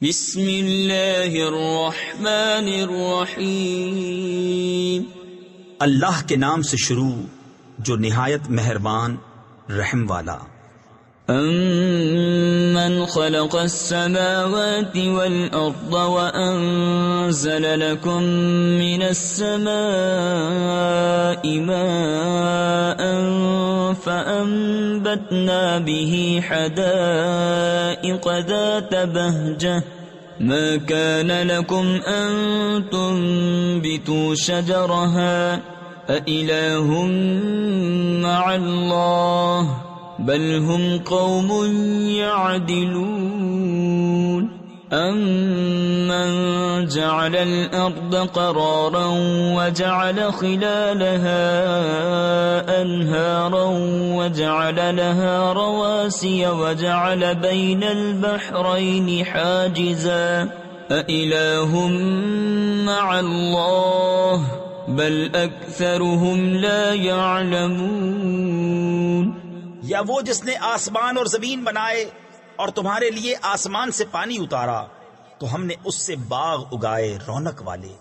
بسم اللہ الرحمن الرحیم۔ اللہ کے نام سے شروع جو نہایت مہربان رحم والا۔ امن خلق السماوات والارض وانزل لكم من السماء ماء فانبتنا به حدائق ذات بهجة ما كان لكم ان تنبتوا شجرها أإله مع الله بل هم قوم يعدلون أمن جعل الأرض قرارا وجعل خلالها أنهارا وجعل لها رواسي وجعل بين البحرين حاجزا أإله مع الله بل أكثرهم لا يعلمون۔ یا وہ جس نے آسمان اور زمین بنائے اور تمہارے لیے آسمان سے پانی اتارا تو ہم نے اس سے باغ اگائے رونق والے۔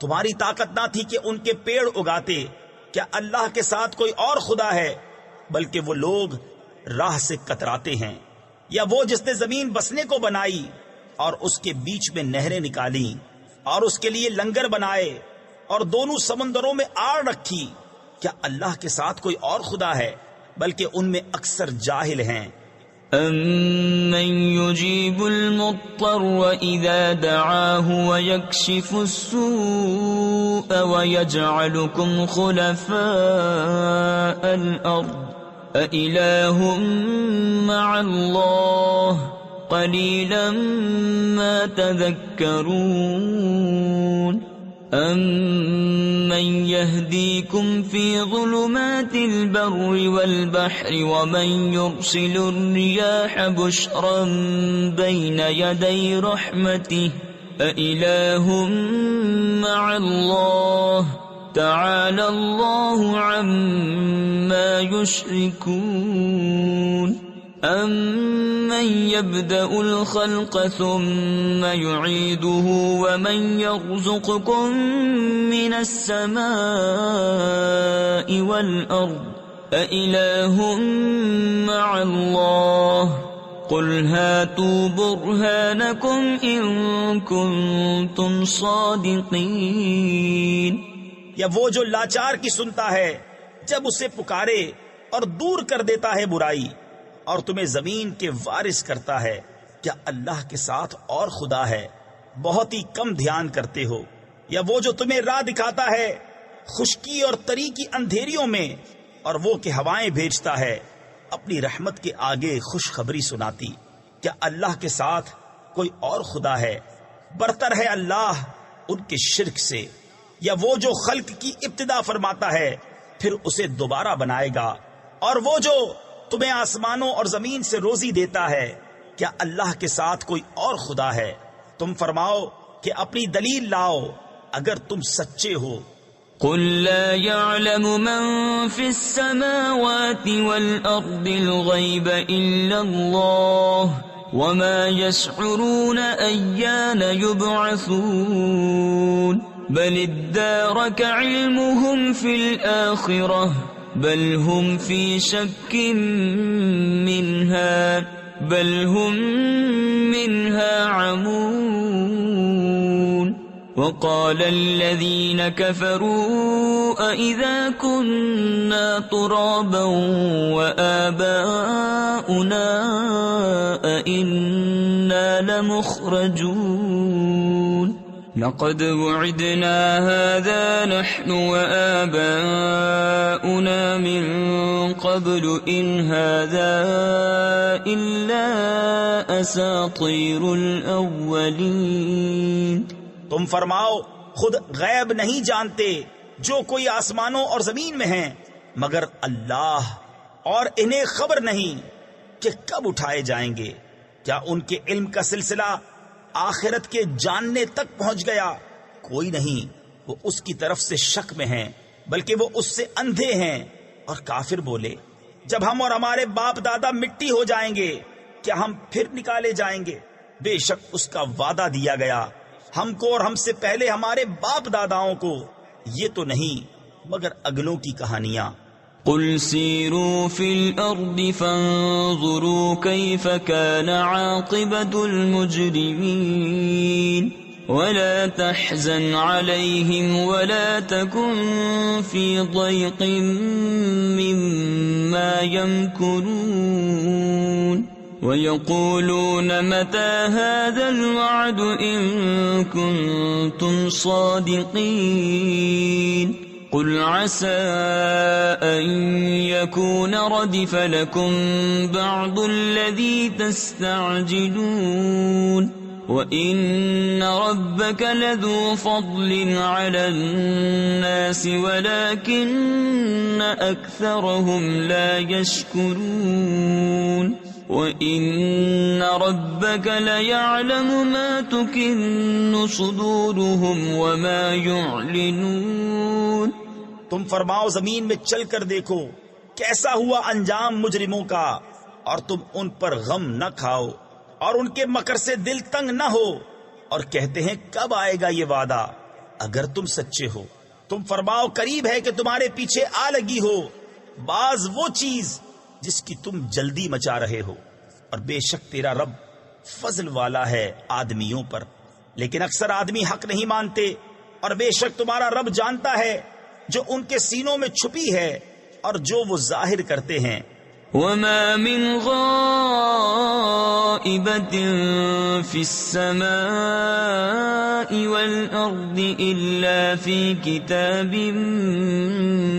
تمہاری طاقت نہ تھی کہ ان کے پیڑ اگاتے۔ کیا اللہ کے ساتھ کوئی اور خدا ہے؟ بلکہ وہ لوگ راہ سے کتراتے ہیں۔ یا وہ جس نے زمین بسنے کو بنائی اور اس کے بیچ میں نہریں نکالی اور اس کے لیے لنگر بنائے اور دونوں سمندروں میں آڑ رکھی، کیا اللہ کے ساتھ کوئی اور خدا ہے؟ بلکہ ان میں اکثر جاہل ہیں۔ أَمَّن يُجِيبُ الْمُضْطَرَّ إِذَا دَعَاهُ وَيَكْشِفُ السُّوءَ وَيَجْعَلُكُمْ خُلَفَاءَ الْأَرْضِ أَإِلَٰهٌ مَّعَ اللَّهِ قَلِيلًا مَّا تَذَكَّرُونَ أَمَّن يَهْدِيكُمْ فِي ظُلُمَاتِ الْبَرِّ وَالْبَحْرِ وَمَن يُرْسِلُ الرِّيَاحَ بُشْرًا بَيْنَ يَدَيْ رَحْمَتِهِ أَإِلَٰهٌ مَّعَ اللَّهِ تَعَالَى اللَّهُ عَمَّا يُشْرِكُونَ أَمَّن يَبْدَأُ الْخَلْقَ ثُمَّ يُعِيدُهُ وَمَن يَرْزُقُكُم مِّنَ السَّمَاءِ وَالْأَرْضِ أَإِلَٰهٌ مَّعَ اللَّهِ قُلْ هَاتُوا بُرْهَانَكُمْ إِن كُنتُمْ صَادِقِينَ۔ یا وہ جو لاچار کی سنتا ہے جب اسے پکارے اور دور کر دیتا ہے برائی اور تمہیں زمین کے وارث کرتا ہے، کیا اللہ کے ساتھ اور خدا ہے؟ بہت ہی کم دھیان کرتے ہو۔ یا وہ جو تمہیں راہ دکھاتا ہے خشکی اور تری کی اندھیریوں میں، اور وہ کہ ہوائیں بھیجتا ہے اپنی رحمت کے آگے خوشخبری سناتی، کیا اللہ کے ساتھ کوئی اور خدا ہے؟ برتر ہے اللہ ان کے شرک سے۔ یا وہ جو خلق کی ابتدا فرماتا ہے پھر اسے دوبارہ بنائے گا، اور وہ جو تمہیں آسمانوں اور زمین سے روزی دیتا ہے، کیا اللہ کے ساتھ کوئی اور خدا ہے؟ تم فرماؤ کہ اپنی دلیل لاؤ اگر تم سچے ہو۔ قل لا يعلم من في السماوات والأرض الغيب إلا الله وما يشعرون أيان يبعثون بل ادارك علمهم في الآخرة بل هم في شك منها بل هم منها عمون وقال الذين كفروا أإذا كنا ترابا وآباؤنا أإنا لمخرجون لقد وعدنا هذا نحن وآباؤنا من قبل إن هذا إلا أساطير الأولين۔ تم فرماؤ خود غیب نہیں جانتے جو کوئی آسمانوں اور زمین میں ہیں مگر اللہ، اور انہیں خبر نہیں کہ کب اٹھائے جائیں گے۔ کیا ان کے علم کا سلسلہ آخرت کے جاننے تک پہنچ گیا؟ کوئی نہیں، وہ اس کی طرف سے شک میں ہیں، بلکہ وہ اس سے اندھے ہیں۔ اور کافر بولے جب ہم اور ہمارے باپ دادا مٹی ہو جائیں گے کیا ہم پھر نکالے جائیں گے؟ بے شک اس کا وعدہ دیا گیا ہم کو اور ہم سے پہلے ہمارے باپ داداؤں کو، یہ تو نہیں مگر اگلوں کی کہانیاں۔ قل سیروا فی الارض فانظروا کیف کان عاقبۃ المجرمین ولا تحزن علیہم ولا تکن فی ضیق مما یمکرون وَيَقُولُونَ مَتَى هَذَا الْوَعْدُ إِن كُنتُمْ صَادِقِينَ قُلْ عَسَىٰ أَن يَكُونَ رَدِفَ لَكُمْ بَعْضُ الَّذِي تَسْتَعْجِلُونَ وَإِنَّ رَبَّكَ لَذُو فَضْلٍ عَلَى النَّاسِ وَلَكِنَّ أَكْثَرَهُمْ لَا يَشْكُرُونَ وَإِنَّ رَبَّكَ لَيَعْلَمُ مَا تُكِنُّ صُدُورُهُمْ وَمَا يُعْلِنُونَ۔ تم فرماؤ زمین میں چل کر دیکھو کیسا ہوا انجام مجرموں کا، اور تم ان پر غم نہ کھاؤ اور ان کے مکر سے دل تنگ نہ ہو، اور کہتے ہیں کب آئے گا یہ وعدہ اگر تم سچے ہو۔ تم فرماؤ قریب ہے کہ تمہارے پیچھے آ لگی ہو بعض وہ چیز جس کی تم جلدی مچا رہے ہو، اور بے شک تیرا رب فضل والا ہے آدمیوں پر، لیکن اکثر آدمی حق نہیں مانتے، اور بے شک تمہارا رب جانتا ہے جو ان کے سینوں میں چھپی ہے اور جو وہ ظاہر کرتے ہیں۔ وَمَا مِنْ غَائِبَةٍ فِي السَّمَاءِ وَالْأَرْضِ إِلَّا فِي كِتَابٍ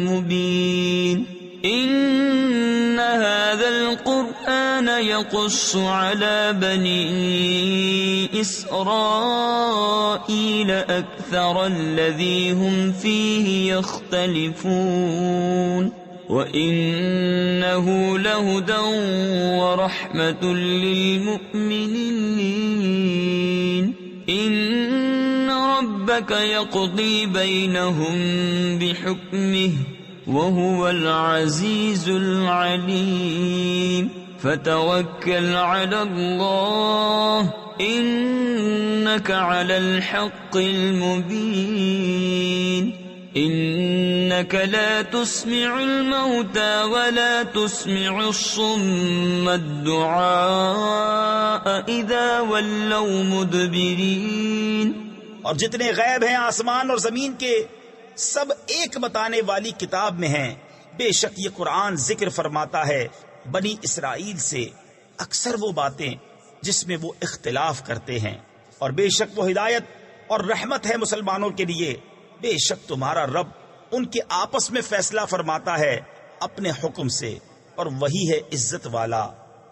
مُبِينٍ إِنَّ هَذَا الْقُرْآنَ يَقُصُّ عَلَى بَنِي إِسْرَائِيلَ أَكْثَرَ الَّذِي هُمْ فِيهِ يَخْتَلِفُونَ وَإِنَّهُ لَهُدًى وَرَحْمَةٌ لِّلْمُؤْمِنِينَ إِنَّ رَبَّكَ يَقْضِي بَيْنَهُم بِحُكْمِهِ وَهُوَ الْعَزِيزُ الْعَلِيمُ فَتَوَكَّلْ عَلَى اللَّهِ إِنَّكَ عَلَى الْحَقِّ الْمُبِينِ إِنَّكَ لَا تُسْمِعُ الْمَوْتَى وَلَا تُسْمِعُ الصُّمَّ الدُّعَاءَ إِذَا وَلَّوْا مُدْبِرِينَ۔ اور جتنے غیب ہیں آسمان اور زمین کے سب ایک بتانے والی کتاب میں ہیں۔ بے شک یہ قرآن ذکر فرماتا ہے بنی اسرائیل سے اکثر وہ باتیں جس میں وہ اختلاف کرتے ہیں، اور بے شک وہ ہدایت اور رحمت ہے مسلمانوں کے لیے۔ بے شک تمہارا رب ان کے آپس میں فیصلہ فرماتا ہے اپنے حکم سے، اور وہی ہے عزت والا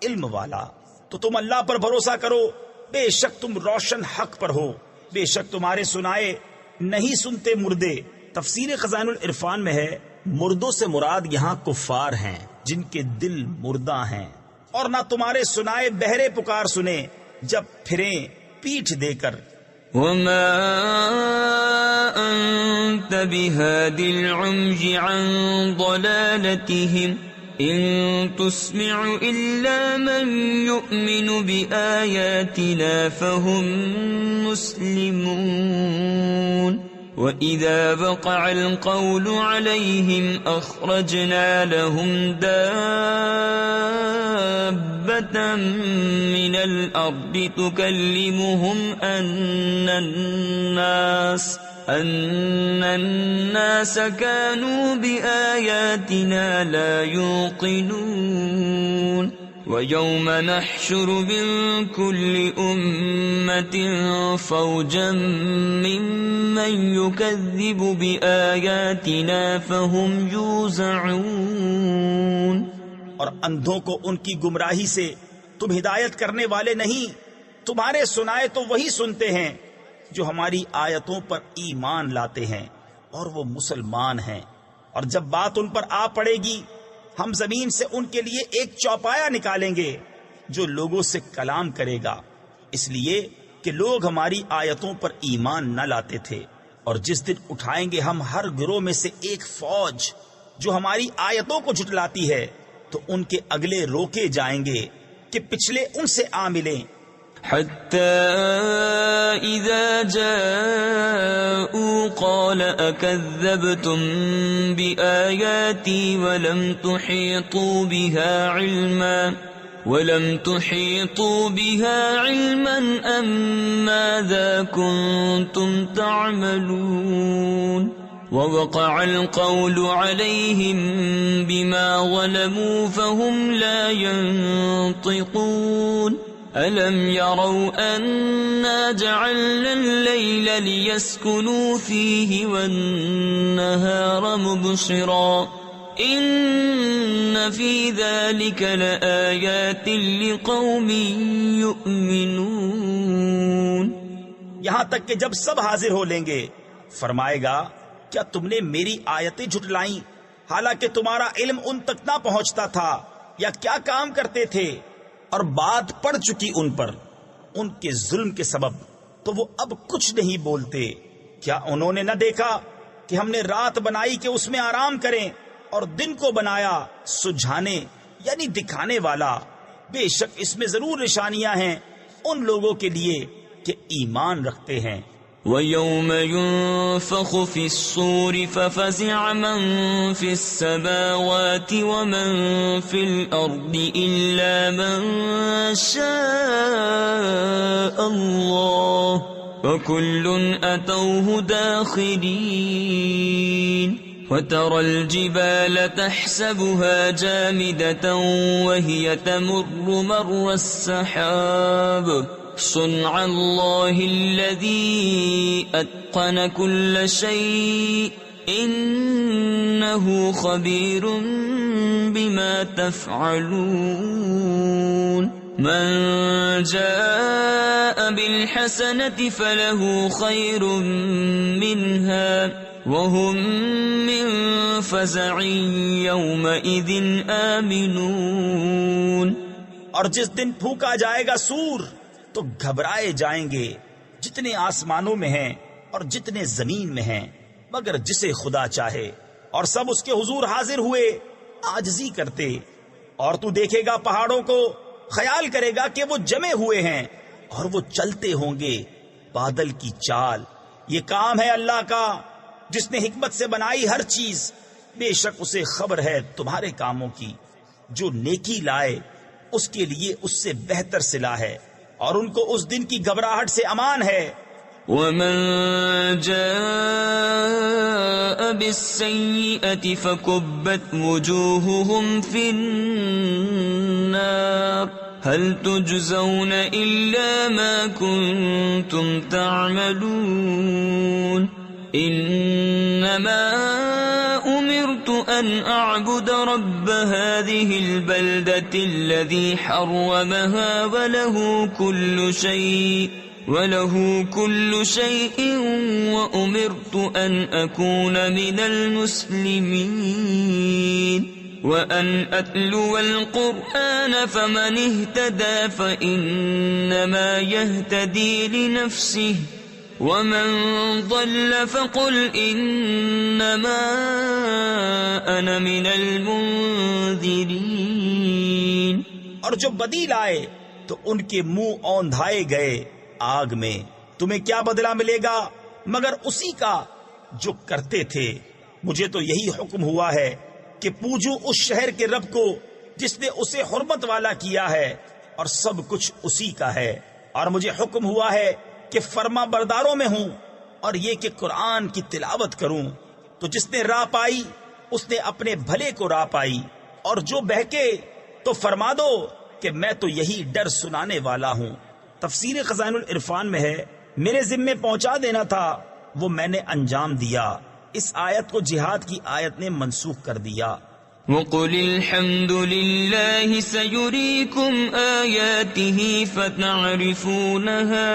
علم والا۔ تو تم اللہ پر بھروسہ کرو، بے شک تم روشن حق پر ہو۔ بے شک تمہارے سنائے نہیں سنتے مردے۔ تفسیر خزائن العرفان میں ہے مردوں سے مراد یہاں کفار ہیں جن کے دل مردہ ہیں، اور نہ تمہارے سنائے بہرے پکار سنے جب پھریں پیٹھ دے کر۔ وَمَا أَنْتَ بِهَادِ الْعُمْيِ عَنْ ضَلَالَتِهِمْ إِن تُسْمِعُ إِلَّا مَنْ يُؤْمِنُ بِآيَاتِنَا فَهُمْ مُسْلِمُونَ وَإِذَا وَقَعَ الْقَوْلُ عَلَيْهِمْ أَخْرَجْنَا لَهُمْ دَابَّةً مِّنَ الْأَرْضِ تُكَلِّمُهُمْ أَنَّ النَّاسَ كَانُوا بِآيَاتِنَا لَا يُوقِنُونَ وَيَوْمَ نَحْشُرُ مِن كُلِّ أُمَّةٍ فَوْجًا مِّمَّن يُكَذِّبُ بِآيَاتِنَا فَهُمْ يُوزَعُونَ۔ اور اندھوں کو ان کی گمراہی سے تم ہدایت کرنے والے نہیں، تمہارے سنائے تو وہی سنتے ہیں جو ہماری آیتوں پر ایمان لاتے ہیں اور وہ مسلمان ہیں۔ اور جب بات ان پر آ پڑے گی ہم زمین سے ان کے لیے ایک چوپایا نکالیں گے جو لوگوں سے کلام کرے گا، اس لیے کہ لوگ ہماری آیتوں پر ایمان نہ لاتے تھے۔ اور جس دن اٹھائیں گے ہم ہر گروہ میں سے ایک فوج جو ہماری آیتوں کو جھٹلاتی ہے، تو ان کے اگلے روکے جائیں گے کہ پچھلے ان سے آ ملیں، حتى إذا جاءوا قال أكذبتم بآياتي ولم تحيطوا بها علما أم ماذا كنتم تعملون ووقع القول عليهم بما ظلموا فهم لا ينطقون ألم يروا أنا جعلنا الليل ليسكنوا فيه والنهار مبصرا إن في ذلك لآيات لقوم يؤمنون. یہاں تک کہ جب سب حاضر ہو لیں گے فرمائے گا کیا تم نے میری آیتیں جھٹلائیں حالانکہ تمہارا علم ان تک نہ پہنچتا تھا، یا کیا کام کرتے تھے؟ اور بات پڑ چکی ان پر ان کے ظلم کے سبب، تو وہ اب کچھ نہیں بولتے. کیا انہوں نے نہ دیکھا کہ ہم نے رات بنائی کہ اس میں آرام کریں اور دن کو بنایا سجھانے یعنی دکھانے والا؟ بے شک اس میں ضرور نشانیاں ہیں ان لوگوں کے لیے کہ ایمان رکھتے ہیں. وَيَوْمَ يُنفَخُ فِي الصُّورِ فَفَزِعَ مَن فِي السَّمَاوَاتِ وَمَن فِي الْأَرْضِ إِلَّا مَن شَاءَ اللَّهُ وَكُلٌّ أَتَوْهُ دَاخِرِينَ. وَتَرَى الْجِبَالَ تَحْسَبُهَا جَامِدَةً وَهِيَ تَمُرُّ مَرَّ السَّحَابِ صنع الله الذي أتقن كل شيء إنه خبير بما تفعلون. من جاء بالحسنة فله خير منها وهم من فزع يومئذ آمنون. اور جس دن پھونکا جائے گا سور تو گھبرائے جائیں گے جتنے آسمانوں میں ہیں اور جتنے زمین میں ہیں مگر جسے خدا چاہے، اور سب اس کے حضور حاضر ہوئے عاجزی کرتے. اور تو دیکھے گا پہاڑوں کو، خیال کرے گا کہ وہ جمے ہوئے ہیں اور وہ چلتے ہوں گے بادل کی چال. یہ کام ہے اللہ کا جس نے حکمت سے بنائی ہر چیز. بے شک اسے خبر ہے تمہارے کاموں کی. جو نیکی لائے اس کے لیے اس سے بہتر صلہ ہے، اور ان کو اس دن کی گھبراہٹ سے امان ہے. وَمَن جَاءَ بِالسَّيِّئَةِ فَكُبَّتْ وُجُوهُهُمْ فِي النَّارِ هَلْ تُجْزَوْنَ إِلَّا مَا كُنتُمْ تَعْمَلُونَ. إِنَّمَا أُمِرْتُ أَنْ أَعْبُدَ رَبَّ هَذِهِ الْبَلْدَةِ الَّذِي حَرَّمَهَا وَلَهُ كُلُّ شَيْءٍ وَأُمِرْتُ أَنْ أَكُونَ مِنَ الْمُسْلِمِينَ. وَأَنْ أَتْلُوَ الْقُرْآنَ فَمَنِ اهْتَدَى فَإِنَّمَا يَهْتَدِي لِنَفْسِهِ وَمَنْ ضَلَّ فَقُلْ إِنَّمَا أَنَا مِنَ الْمُنذِرِينَ. اور جو بدی لائے تو ان کے منہ اوندھائے گئے آگ میں. تمہیں کیا بدلہ ملے گا مگر اسی کا جو کرتے تھے. مجھے تو یہی حکم ہوا ہے کہ پوجوں اس شہر کے رب کو جس نے اسے حرمت والا کیا ہے اور سب کچھ اسی کا ہے. اور مجھے حکم ہوا ہے کہ فرما برداروں میں ہوں، اور یہ کہ قرآن کی تلاوت کروں. تو جس نے راہ پائی اس نے اپنے بھلے کو راہ پائی، اور جو بہکے تو فرما دو کہ میں تو یہی ڈر سنانے والا ہوں. تفسیر خزائن العرفان میں ہے میرے ذمے پہنچا دینا تھا، وہ میں نے انجام دیا. اس آیت کو جہاد کی آیت نے منسوخ کر دیا. وَقُلِ الْحَمْدُ لِلَّهِ سَيُرِيكُمْ آيَاتِهِ فَتَعْرِفُونَهَا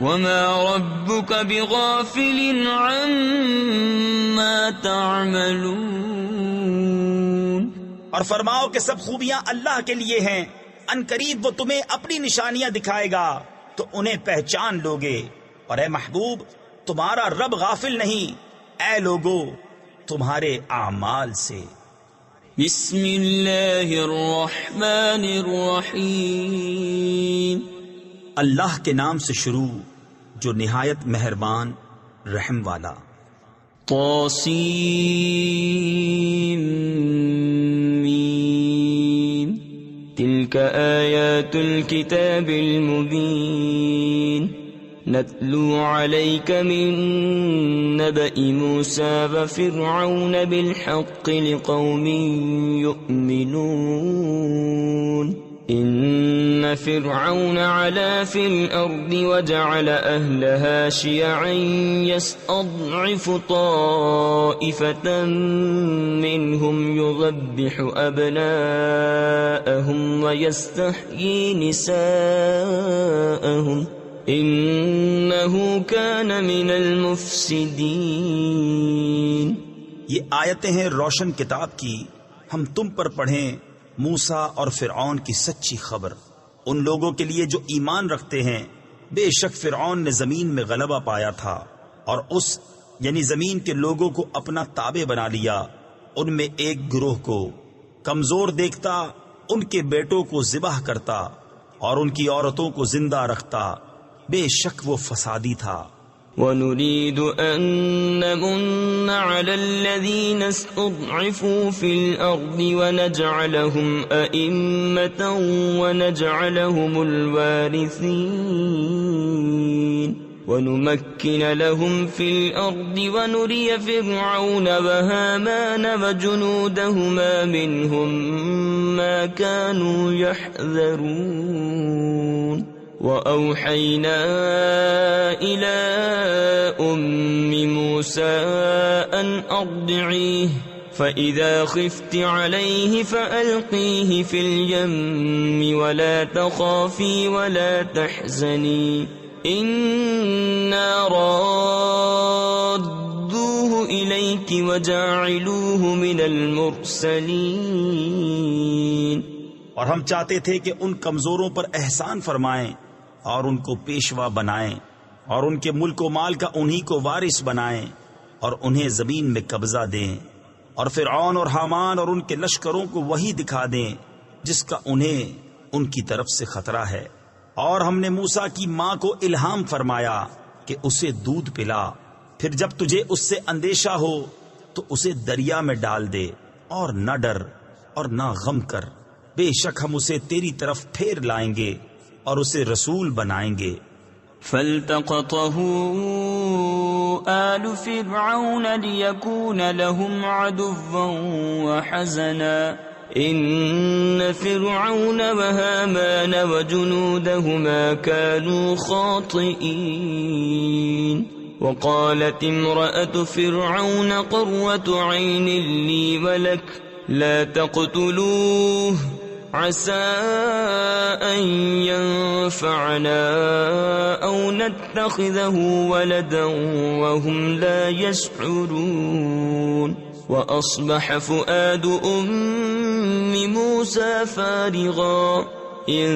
وَمَا رَبُّكَ بِغَافِلٍ عَمَّا تَعْمَلُونَ. اور فرماؤ کہ سب خوبیاں اللہ کے لیے ہیں، ان قریب وہ تمہیں اپنی نشانیاں دکھائے گا تو انہیں پہچان لوگے. اور اے محبوب تمہارا رب غافل نہیں اے لوگو تمہارے اعمال سے. بسم اللہ الرحمن الرحیم. اللہ کے نام سے شروع جو نہایت مہربان رحم والا۔ طاسیم تلك آیات الكتاب المبین نتلو عليك من نبأ موسى وفرعون بالحق لقوم يؤمنون إن فرعون علا في الأرض وجعل أهلها شيعا يستضعف طائفة منهم يذبح أبناءهم ويستحيي نساءهم إنه كان من المفسدين۔ یہ آیتیں ہیں روشن کتاب کی، ہم تم پر پڑھیں موسیٰ اور فرعون کی سچی خبر ان لوگوں کے لیے جو ایمان رکھتے ہیں۔ بے شک فرعون نے زمین میں غلبہ پایا تھا اور اس یعنی زمین کے لوگوں کو اپنا تابع بنا لیا۔ ان میں ایک گروہ کو کمزور دیکھتا، ان کے بیٹوں کو ذبح کرتا اور ان کی عورتوں کو زندہ رکھتا، بے شک وہ فسادی تھا۔ وَنُرِيدُ أَن نَّمُنَّ عَلَى الَّذِينَ اسْتُضْعِفُوا فِي الْأَرْضِ وَنَجْعَلَهُمْ أَئِمَّةً وَنَجْعَلَهُمُ الْوَارِثِينَ وَنُمَكِّنَ لَهُمْ فِي الْأَرْضِ وَنُرِيَ فِرْعَوْنَ وَهَامَانَ وَجُنُودَهُمَا مِنْهُمْ مَا كَانُوا يَحْذَرُونَ وَأَوْحَيْنَا إِلَىٰ أُمِّ مُوسَىٰ أَنْ أَرْضِعِيهِ فَإِذَا خِفْتِ عَلَيْهِ فَأَلْقِيهِ فِي الْيَمِّ وَلَا تَخَافِي وَلَا تَحْزَنِي إِنَّا رَادُّوهُ إِلَيْكِ وَجَاعِلُوهُ مِنَ الْمُرْسَلِينَ۔ اور ہم چاہتے تھے کہ ان کمزوروں پر احسان فرمائیں اور ان کو پیشوا بنائیں اور ان کے ملک و مال کا انہی کو وارث بنائیں اور انہیں زمین میں قبضہ دیں، اور فرعون اور حامان اور ان کے لشکروں کو وہی دکھا دیں جس کا انہیں ان کی طرف سے خطرہ ہے۔ اور ہم نے موسیٰ کی ماں کو الہام فرمایا کہ اسے دودھ پلا، پھر جب تجھے اس سے اندیشہ ہو تو اسے دریا میں ڈال دے، اور نہ ڈر اور نہ غم کر، بے شک ہم اسے تیری طرف پھیر لائیں گے اور اسے رسول بنائیں گے۔ فالتقطه آل فرعون ليكون لهم عدوا وحزنا إن فرعون وهامان وجنودهما كانوا خاطئين وقالت امرأة فرعون قرة عين لي ولك لا تقتلوه عسى أن ينفعنا أو نتخذه ولدا وهم لا يشعرون وأصبح فؤاد أم موسى فارغا إن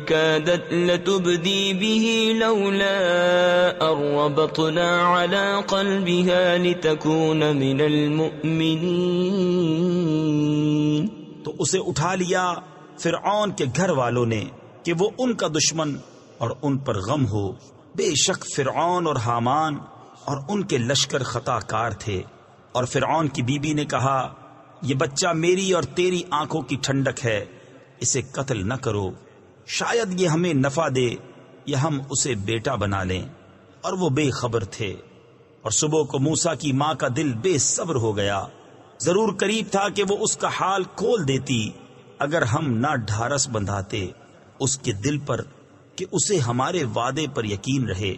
كادت لتبدي به لولا أن ربطنا على قلبها لتكون من المؤمنين۔ تو اسے اٹھا لیا فرعون کے گھر والوں نے کہ وہ ان کا دشمن اور ان پر غم ہو۔ بے شک فرعون اور حامان اور ان کے لشکر خطا کار تھے۔ اور فرعون کی بیوی نے کہا، یہ بچہ میری اور تیری آنکھوں کی ٹھنڈک ہے، اسے قتل نہ کرو، شاید یہ ہمیں نفع دے یا ہم اسے بیٹا بنا لیں۔ اور وہ بے خبر تھے۔ اور صبح کو موسیٰ کی ماں کا دل بے صبر ہو گیا، ضرور قریب تھا کہ وہ اس کا حال کھول دیتی اگر ہم نہ ڈھارس بندھاتے اس کے دل پر کہ اسے ہمارے وعدے پر یقین رہے۔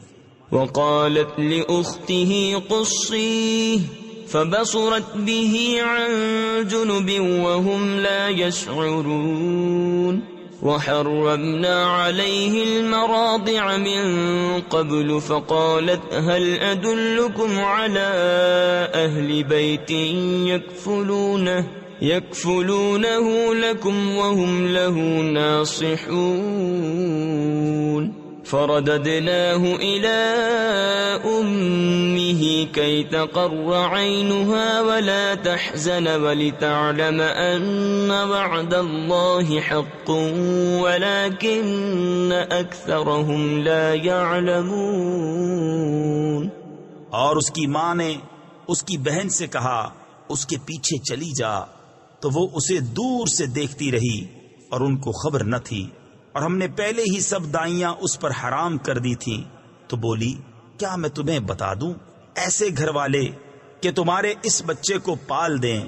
وقالت لأخته قصيه فبصرت به عن جنب وهم لا يشعرون وحرمنا عليه المراضع من قبل فقالت هل أدلكم على أهل بيت يكفلونه لكم وهم له ناصحون۔ فرددناه إلى أمه كي تقر عينها ولا تحزن ولتعلم أن وعد الله حق ولكن أكثرهم لا يعلمون. اور اس کی ماں نے اس کی بہن سے کہا اس کے پیچھے چلی جا، تو وہ اسے دور سے دیکھتی رہی اور ان کو خبر نہ تھی، اور ہم نے پہلے ہی سب دائیاں اس پر حرام کر دی تھیں. تو بولی کیا میں تمہیں بتا دوں ایسے گھر والے کہ تمہارے اس بچے کو پال دیں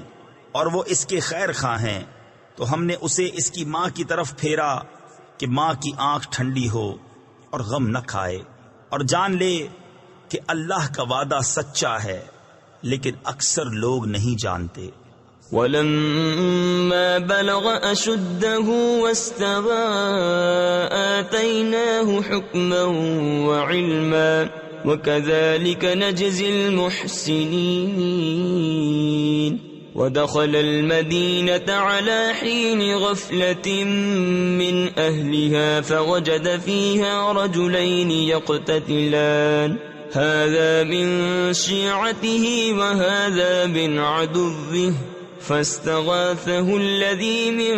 اور وہ اس کے خیر خواہ ہیں. تو ہم نے اسے اس کی ماں کی طرف پھیرا کہ ماں کی آنکھ ٹھنڈی ہو اور غم نہ کھائے، اور جان لے کہ اللہ کا وعدہ سچا ہے، لیکن اکثر لوگ نہیں جانتے. وَلَمَّا بَلَغَ أَشُدَّهُ وَاسْتَوَى آتَيْنَاهُ حُكْمًا وَعِلْمًا وَكَذَلِكَ نَجْزِي الْمُحْسِنِينَ. ودخل المدينة على حين غفلة من أهلها فوجد فيها رجلين يقتتلان هذا من شيعته وهذا من عدوه فاستغاثه الذي من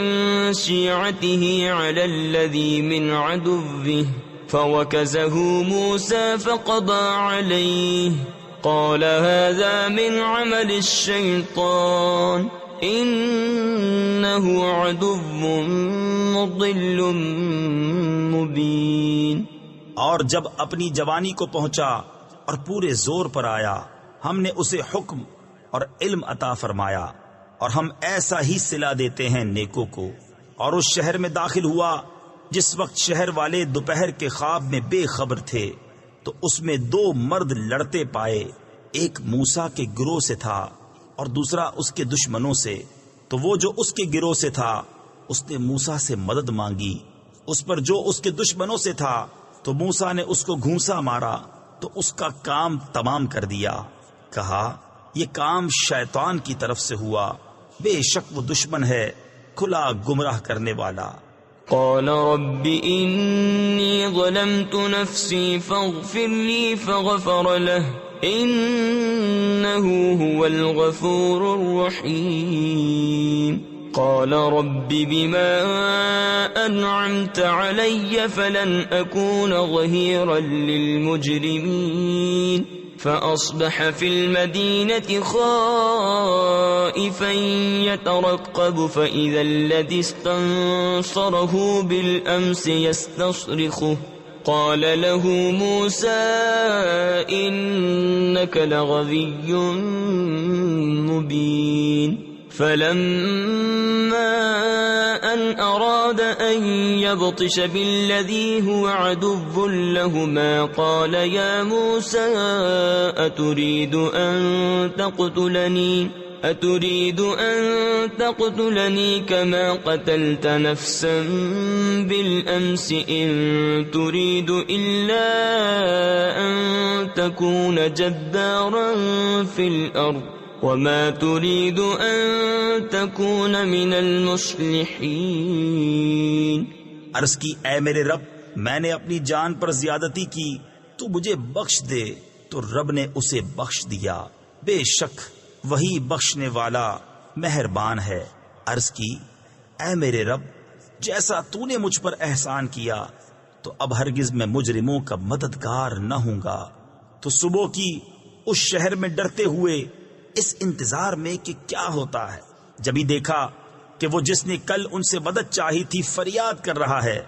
شيعته على الذي من عدوه فوكزه موسى فقضى عليه قال هذا من عمل الشيطان إنه عدو مضل مبين. اور جب اپنی جوانی کو پہنچا اور پورے زور پر آیا، ہم نے اسے حکم اور علم عطا فرمایا، اور ہم ایسا ہی صلہ دیتے ہیں نیکوں کو. اور اس شہر میں داخل ہوا جس وقت شہر والے دوپہر کے خواب میں بے خبر تھے، تو اس میں دو مرد لڑتے پائے، ایک موسیٰ کے گروہ سے تھا اور دوسرا اس کے دشمنوں سے. تو وہ جو اس کے گروہ سے تھا اس نے موسیٰ سے مدد مانگی، اس پر جو اس کے دشمنوں سے تھا تو موسیٰ نے اس کو گھونسا مارا تو اس کا کام تمام کر دیا. کہا یہ کام شیطان کی طرف سے ہوا، بے شک وہ دشمن ہے کھلا گمراہ کرنے والا. قال رب إني ظلمت نفسي فاغفر لي فغفر له إنه هو الغفور الرحيم. قال رب بما أنعمت علي فلن أكون ظهيرا للمجرمين. فأصبح في المدينة خائفا يترقب فإذا الذي استنصره بالأمس يستصرخه قال له موسى إنك لغوي مبين. فلما أن أراد أن يبطش بالذي هو عدو لهما قال يا موسى أتريد أن تقتلني كما قتلت نفسا بالأمس إن تريد إلا أن تكون جبارا في الأرض وما تريد أن تكون من المصلحين. عرض کی اے میرے رب، میں نے اپنی جان پر زیادتی کی، تو مجھے بخش دے. تو رب نے اسے بخش دیا، بے شک وہی بخشنے والا مہربان ہے. عرض کی اے میرے رب، جیسا تو نے مجھ پر احسان کیا تو اب ہرگز میں مجرموں کا مددگار نہ ہوں گا. تو صبح کی اس شہر میں ڈرتے ہوئے اس انتظار میں کہ کیا ہوتا ہے، جبھی دیکھا کہ وہ جس نے کل ان سے مدد چاہی تھی فریاد کر رہا ہے.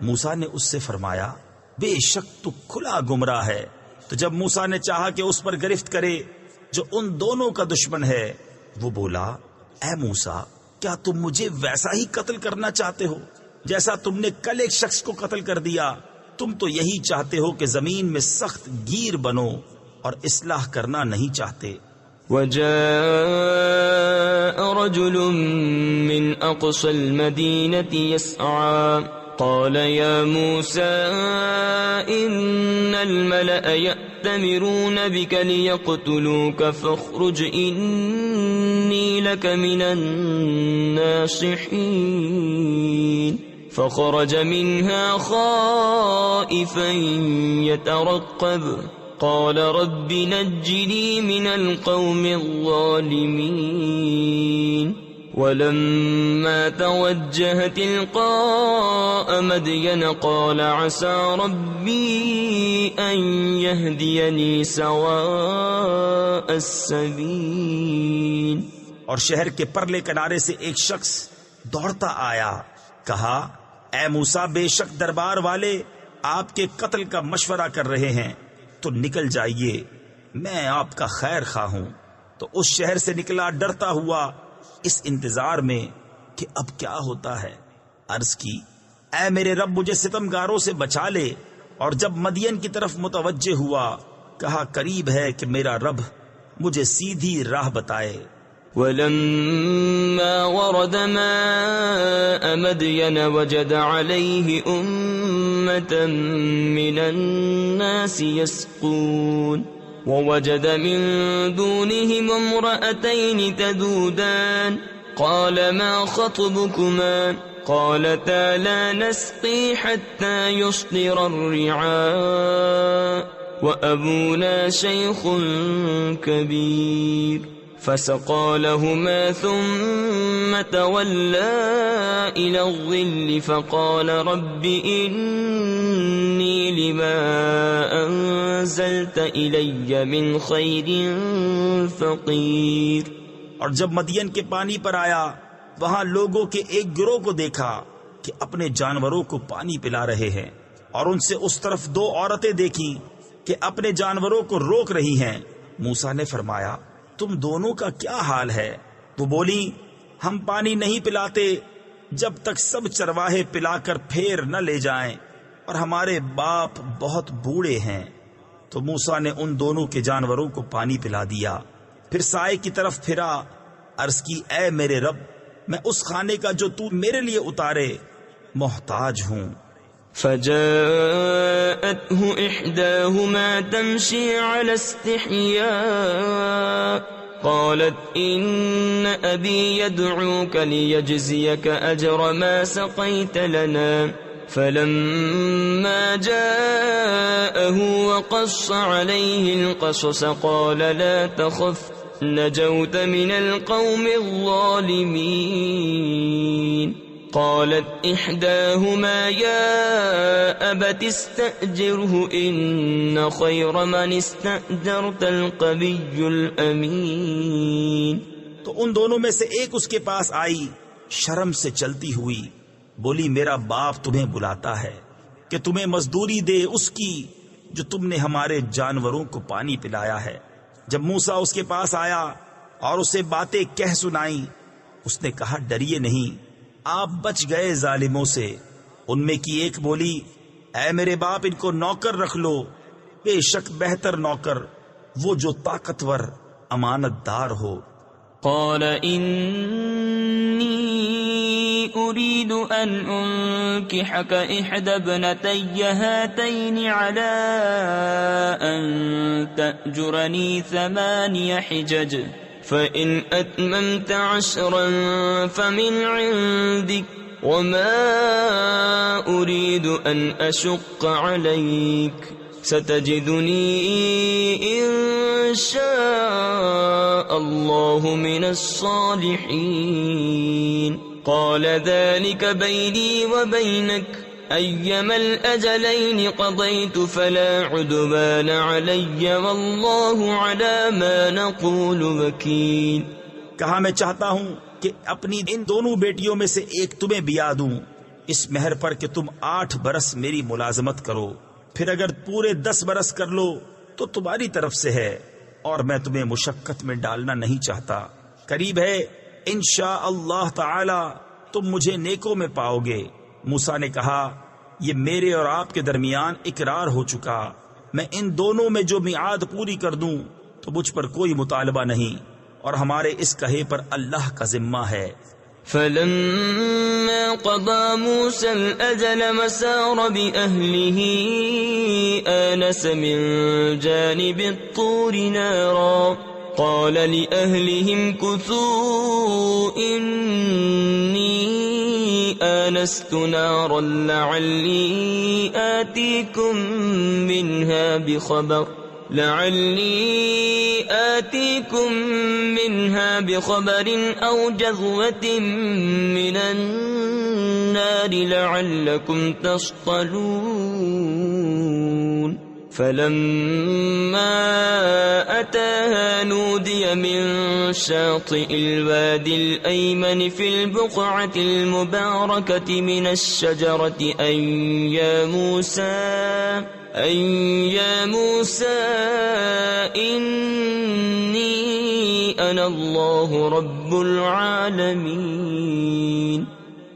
موسیٰ نے اس سے فرمایا بے شک تو کھلا گمراہ ہے. تو جب موسیٰ نے چاہا کہ اس پر گرفت کرے جو ان دونوں کا دشمن ہے، وہ بولا اے موسیٰ، کیا تم مجھے ویسا ہی قتل کرنا چاہتے ہو جیسا تم نے کل ایک شخص کو قتل کر دیا؟ تم تو یہی چاہتے ہو کہ زمین میں سخت گیر بنو اور اصلاح کرنا نہیں چاہتے. وجاء رجل من أقصى المدينة يسعى قال يا موسى إن الملأ يأتمرون بك ليقتلوك فاخرج إني لك من الناصحين. فخرج منها خائفا يترقب قال رب نجني من القوم الظالمين ولما توجه تلقاء مدين قال عسى ربي أن يهديني سواء السبيل. اور شہر کے پرلے کنارے سے ایک شخص دوڑتا آیا، کہا اے موسیٰ، بے شک دربار والے آپ کے قتل کا مشورہ کر رہے ہیں، تو نکل جائیے، میں آپ کا خیر خواہ ہوں. تو اس شہر سے نکلا ڈرتا ہوا، اس انتظار میں کہ اب کیا ہوتا ہے. عرض کی اے میرے رب، مجھے ستمگاروں سے بچا لے. اور جب مدین کی طرف متوجہ ہوا، کہا قریب ہے کہ میرا رب مجھے سیدھی راہ بتائے. ولما ورد ماء مدين وجد عليه أمة من الناس يسقون ووجد من دونهم امرأتين تذودان قال ما خطبكما قالتا لا نسقي حتى يصدر الرعاء وأبونا شيخ كبير فسقى لهما ثم تولى إلى الظل فقال رب إني لما أنزلت إلي من خير فقير. اور جب مدین کے پانی پر آیا، وہاں لوگوں کے ایک گروہ کو دیکھا کہ اپنے جانوروں کو پانی پلا رہے ہیں، اور ان سے اس طرف دو عورتیں دیکھیں کہ اپنے جانوروں کو روک رہی ہیں. موسیٰ نے فرمایا تم دونوں کا کیا حال ہے؟ وہ بولی ہم پانی نہیں پلاتے جب تک سب چرواہے پلا کر پھیر نہ لے جائیں، اور ہمارے باپ بہت بوڑھے ہیں. تو موسیٰ نے ان دونوں کے جانوروں کو پانی پلا دیا، پھر سائے کی طرف پھرا، عرض کی اے میرے رب، میں اس کھانے کا جو تو میرے لیے اتارے محتاج ہوں. فجاءته إحداهما تمشي على استحياء قالت إن أبي يدعوك ليجزيك أجر ما سقيت لنا فلما جاءه وقص عليه القصص قال لا تخف نجوت من القوم الظالمين. قالت إحداهما يا أبت استأجره إن خير من استأجرت القوي الأمين. تو ان دونوں میں سے ایک اس کے پاس آئی شرم سے چلتی ہوئی، بولی میرا باپ تمہیں بلاتا ہے کہ تمہیں مزدوری دے اس کی جو تم نے ہمارے جانوروں کو پانی پلایا ہے. جب موسیٰ اس کے پاس آیا اور اسے باتیں کہہ سنائیں، اس نے کہا ڈریے نہیں، آپ بچ گئے ظالموں سے. ان میں کی ایک بولی اے میرے باپ، ان کو نوکر رکھ لو، بے شک بہتر نوکر وہ جو طاقتور امانت دار ہو. قال إني أريد أن أنكحك إحدى ابنتي هاتين على أن تأجرني 8 حجج فإن أتممت 10 فمن عندك وما أريد أن أشق عليك ستجدني إن شاء الله من الصالحين. قال ذلك بيني وبينك أيما الأجلين قضيت فلا عدوان علي والله على ما نقول وكيل. کہا میں چاہتا ہوں کہ اپنی ان دونوں بیٹیوں میں سے ایک تمہیں بیاہ دوں اس مہر پر کہ تم 8 برس میری ملازمت کرو، پھر اگر پورے 10 برس کر لو تو تمہاری طرف سے ہے، اور میں تمہیں مشقت میں ڈالنا نہیں چاہتا. قریب ہے انشاءاللہ تعالی تم مجھے نیکوں میں پاؤ گے. موسیٰ نے کہا یہ میرے اور آپ کے درمیان اقرار ہو چکا، میں ان دونوں میں جو میعاد پوری کر دوں تو مجھ پر کوئی مطالبہ نہیں، اور ہمارے اس کہے پر اللہ کا ذمہ ہے. فلما قضى موسى الأجل مسار بأهله آنس من جانب الطور نارا قال لأهلهم كثوا إني آنست نارا لعلی آتيكم منها بخبر أو جذوة من النار لعلكم تصطلون فلما أتاها نودي من شاطئ الوادي الأيمن في البقعة المباركة من الشجرة أن يا موسى إني أنا الله رب العالمين۔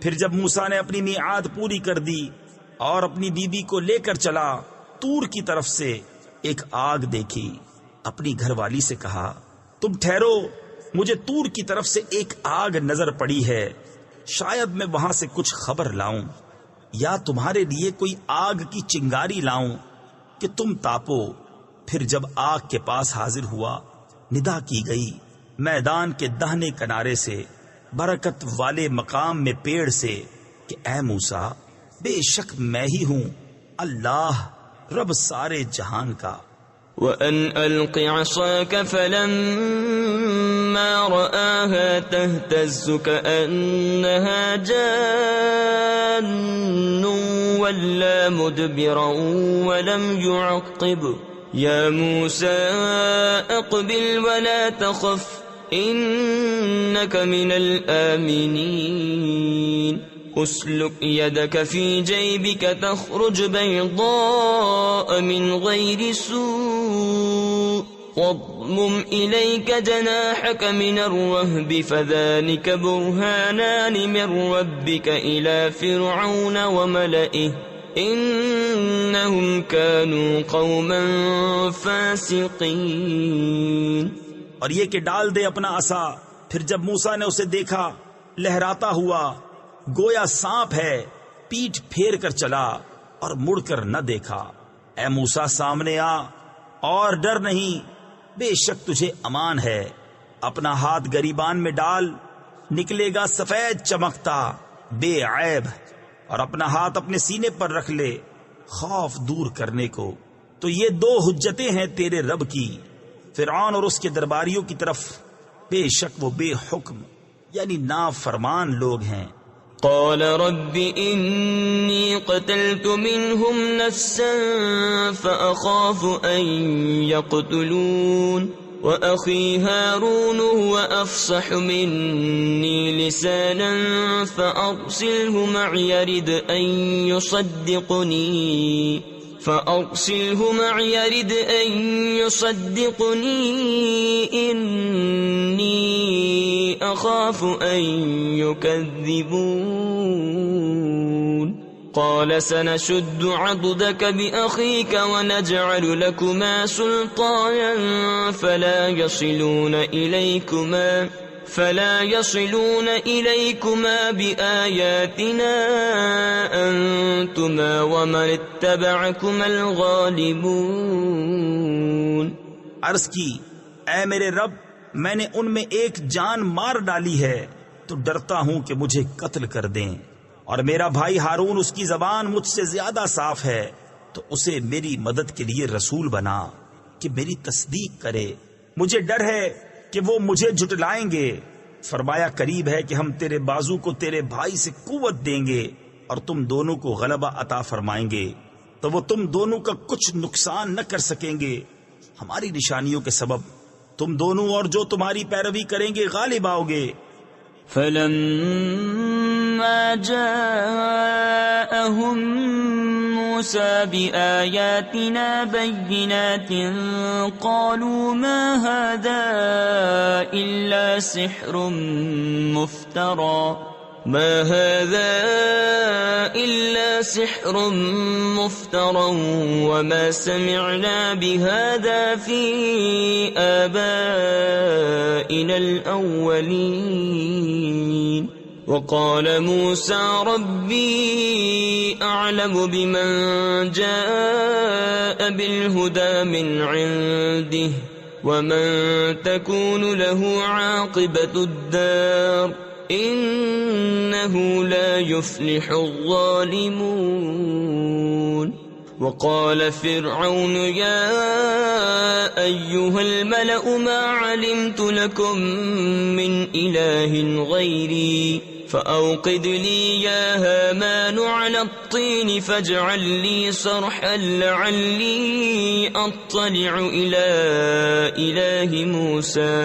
پھر جب موسیٰ نے اپنی میعاد پوری کر دی اور اپنی بیوی کو لے کر چلا، طور کی طرف سے ایک آگ دیکھی، اپنی گھر والی سے کہا تم ٹھہرو، مجھے طور کی طرف سے ایک آگ نظر پڑی ہے، شاید میں وہاں سے کچھ خبر لاؤں یا تمہارے لیے کوئی آگ کی چنگاری لاؤں کہ تم تاپو۔ پھر جب آگ کے پاس حاضر ہوا، ندا کی گئی میدان کے دہنے کنارے سے، برکت والے مقام میں پیڑ سے کہ اے موسیٰ، بے شک میں ہی ہوں اللہ رب سارے جہان کا۔ وَأَنْ أَلْقِ عَصَاكَ فَلَمَّا رَآهَا تَهْتَزُّ كَأَنَّهَا جَانٌّ وَلَّى مُدْبِرًا وَلَمْ يُعَقِّبْ يَا مُوسَىٰ أَقْبِلْ وَلَا تَخَفْ إِنَّكَ مِنَ الْآمِنِينَ اسلك يدك في جيبك تخرج بيضاء من غير سوء واضمم إليك جناحك من الرهب فذلك برهانان من ربك إلى فرعون وملئه إنهم كانوا قوما فاسقين۔ اور یہ کہ ڈال دے اپنا عصا۔ پھر جب موسیٰ نے اسے دیکھا لہراتا ہوا گویا سانپ ہے، پیٹھ پھیر کر چلا اور مڑ کر نہ دیکھا۔ اے موسیٰ سامنے آ اور ڈر نہیں، بے شک تجھے امان ہے۔ اپنا ہاتھ گریبان میں ڈال، نکلے گا سفید چمکتا بے عیب، اور اپنا ہاتھ اپنے سینے پر رکھ لے خوف دور کرنے کو۔ تو یہ دو حجتیں ہیں تیرے رب کی، فرعون اور اس کے درباریوں کی طرف، بے شک وہ بے حکم یعنی نافرمان لوگ ہیں۔ قال رب إني قتلت منهم نفسا فأخاف أن يقتلون وأخي هارون هو أفصح مني لسانا فأرسله معي يرد أن يصدقني إني أخاف أن يكذبون قال سنشد عضدك بأخيك ونجعل لكما سلطانا فلا يصلون إليكما بآياتنا أنتما ومن اتبعكما الغالبون۔ عرض کی اے میرے رب، میں نے ان میں ایک جان مار ڈالی ہے تو ڈرتا ہوں کہ مجھے قتل کر دیں، اور میرا بھائی ہارون اس کی زبان مجھ سے زیادہ صاف ہے، تو اسے میری مدد کے لیے رسول بنا کہ میری تصدیق کرے۔ مجھے ڈر ہے کہ وہ مجھے جھٹلائیں گے۔ فرمایا قریب ہے کہ ہم تیرے بازو کو تیرے بھائی سے قوت دیں گے اور تم دونوں کو غلبہ عطا فرمائیں گے، تو وہ تم دونوں کا کچھ نقصان نہ کر سکیں گے۔ ہماری نشانیوں کے سبب تم دونوں اور جو تمہاری پیروی کریں گے غالب آؤ گے۔ فلما جاءهم موسى بآياتنا بينات قالوا ما هذا إلا سحر مفترى وما سمعنا بهذا في آبائنا الأولين وقال موسى ربي أعلم بمن جاء بالهدى من عنده ومن تكون له عاقبة الدار إنه لا يفلح الظالمون وقال فرعون يا أيها الملأ ما علمت لكم من إله غيري فأوقد لي يا هامان على الطين فاجعل لي صرحا لعلي أطلع إلى إله موسى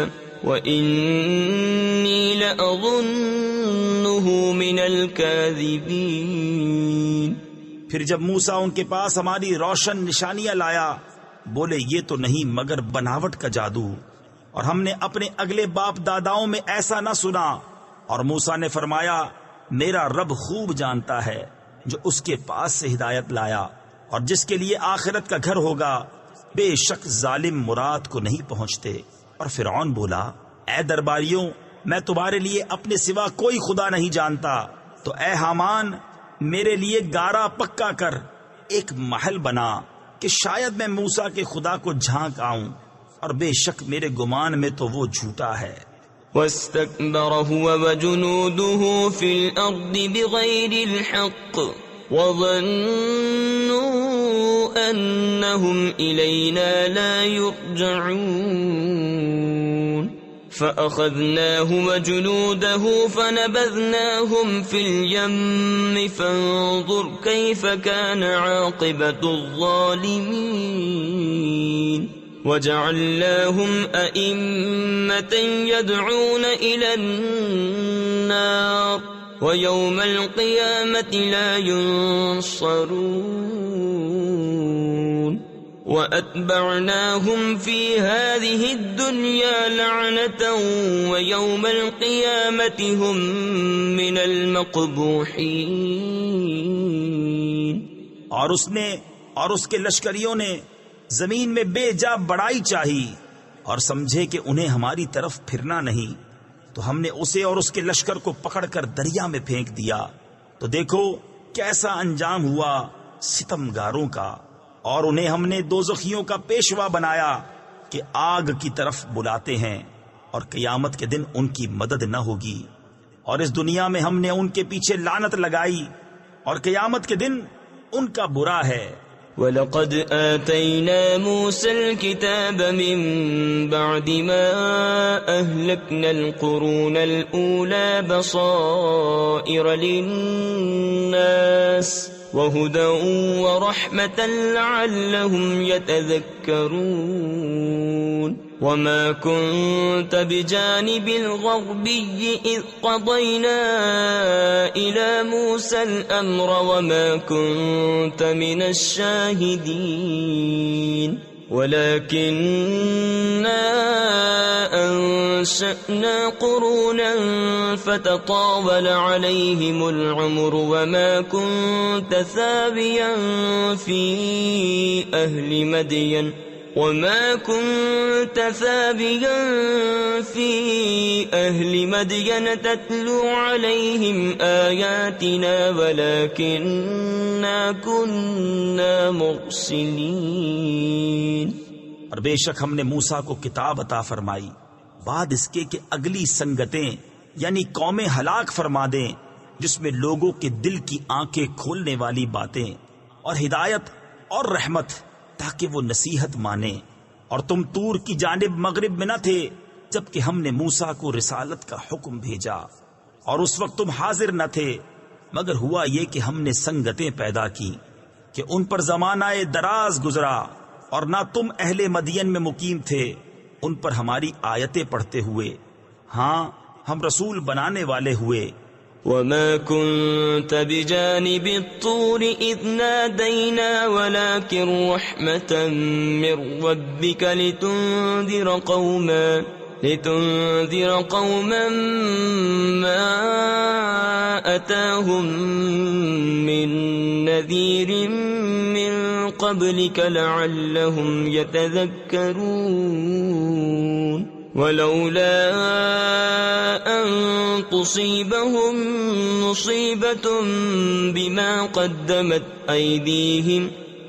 وإني لأظنه من الكاذبين۔ پھر جب موسیٰ ان کے پاس ہماری روشن نشانیاں لایا، بولے یہ تو نہیں مگر بناوٹ کا جادو، اور ہم نے اپنے اگلے باپ داداؤں میں ایسا نہ سنا۔ اور موسیٰ نے فرمایا میرا رب خوب جانتا ہے جو اس کے پاس سے ہدایت لایا اور جس کے لیے آخرت کا گھر ہوگا، بے شک ظالم مراد کو نہیں پہنچتے۔ اور فرعون بولا اے درباریوں، میں تمہارے لیے اپنے سوا کوئی خدا نہیں جانتا، تو اے حامان میرے لیے گارا پکا کر ایک محل بنا کہ شاید میں موسیٰ کے خدا کو جھانک آؤں، اور بے شک میرے گمان میں تو وہ جھوٹا ہے۔ واستكبر هو وجنوده في الأرض بغير الحق وظنوا أنهم إلينا لا يرجعون فأخذناه وجنوده فنبذناهم في اليم فانظر كيف كان عاقبة الظالمين وجعلناهم أئمة يدعون إلى النار ويوم القيامة لا ينصرون وأتبعناهم في هذه الدنيا لعنة ويوم القيامة هم من المقبوحين۔ اور اس نے اور اس کے لشکریوں نے زمین میں بے جا بڑائی چاہی اور سمجھے کہ انہیں ہماری طرف پھرنا نہیں، تو ہم نے اسے اور اس کے لشکر کو پکڑ کر دریا میں پھینک دیا، تو دیکھو کیسا انجام ہوا ستمگاروں کا۔ اور انہیں ہم نے دوزخیوں کا پیشوا بنایا کہ آگ کی طرف بلاتے ہیں، اور قیامت کے دن ان کی مدد نہ ہوگی۔ اور اس دنیا میں ہم نے ان کے پیچھے لعنت لگائی، اور قیامت کے دن ان کا برا ہے۔ وَلَقَدْ آتَيْنَا مُوسَى الْكِتَابَ مِنْ بَعْدِ مَا أَهْلَكْنَا الْقُرُونَ الْأُولَى بَصَائِرَ لِلنَّاسِ وَهُدًى وَرَحْمَةً لَعَلَّهُمْ يَتَذَكَّرُونَ وَمَا كُنْتَ بِجَانِبِ الْغَرْبِيِّ إِذْ قَضَيْنَا إِلَى مُوسَى الْأَمْرَ وَمَا كُنْتَ مِنَ الشَّاهِدِينَ وَلَكِنَّا أَنشَأْنَا قُرُونًا فَتَطَاوَلَ عَلَيْهِمُ الْعُمُرُ وَمَا كُنْتَ ثَابِيًا فِي أَهْلِ مَدْيَنَ تَتْلُو عَلَيْهِمْ آيَاتِنَا وَلَكِنَّا كُنَّا مُرْسِلِينَ۔ اور بے شک ہم نے موسیٰ کو کتاب عطا فرمائی بعد اس کے کہ اگلی سنگتیں یعنی قومیں ہلاک فرما دیں، جس میں لوگوں کے دل کی آنکھیں کھولنے والی باتیں اور ہدایت اور رحمت، تاکہ وہ نصیحت مانے۔ اور تم طور کی جانب مغرب میں نہ تھے جبکہ ہم نے موسیٰ کو رسالت کا حکم بھیجا، اور اس وقت تم حاضر نہ تھے، مگر ہوا یہ کہ ہم نے سنگتیں پیدا کی کہ ان پر زمانہ دراز گزرا، اور نہ تم اہل مدین میں مقیم تھے ان پر ہماری آیتیں پڑھتے ہوئے، ہاں ہم رسول بنانے والے ہوئے۔ وما كنت بجانب الطور إذ نادينا ولكن رحمة من ربك لتنذر قوما ما أتاهم من نذير من قبلك لعلهم يتذكرون ولولا أن تصيبهم مصيبة بما قدمت أيديهم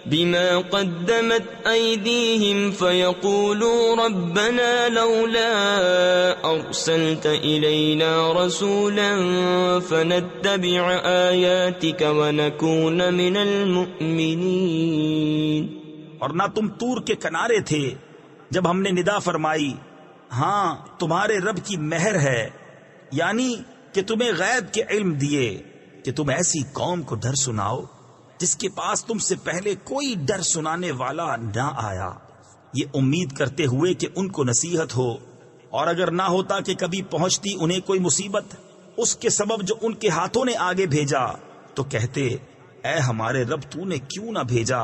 بما قدمت أيديهم فيقولوا ربنا لولا أرسلت إلينا رسولا فنتبع آياتك ونكون من المؤمنين. اور نہ تم طور کے کنارے تھے جب ہم نے ندا فرمائی ہاں تمہارے رب کی مہر ہے، یعنی کہ تمہیں غیب کے علم دیے کہ تم ایسی قوم کو ڈر سناؤ جس کے پاس تم سے پہلے کوئی ڈر سنانے والا نہ آیا، یہ امید کرتے ہوئے کہ ان کو نصیحت ہو، اور اگر نہ ہوتا کہ کبھی پہنچتی انہیں کوئی مصیبت اس کے سبب جو ان کے ہاتھوں نے آگے بھیجا تو کہتے اے ہمارے رب تو نے کیوں نہ بھیجا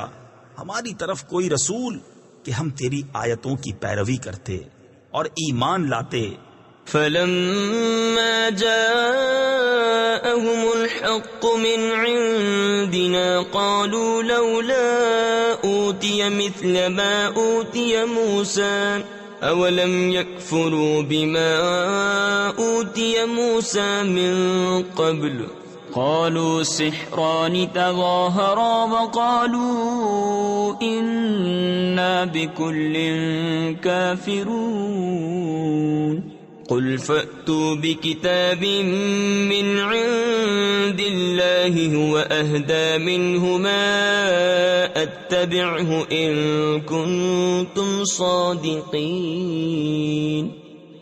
ہماری طرف کوئی رسول کہ ہم تیری آیتوں کی پیروی کرتے اور ایمان لاتے. فلما جاءهم الحق من عندنا قالوا لولا أوتي مثل ما أوتي موسى أولم يكفروا بما أوتي موسى من قبل قالوا سحران تظاهرا وقالوا إنا بكل كافرون. قل فأتوا بكتاب من عند الله هو أهدى منه ما أتبعه إن كنتم صادقين.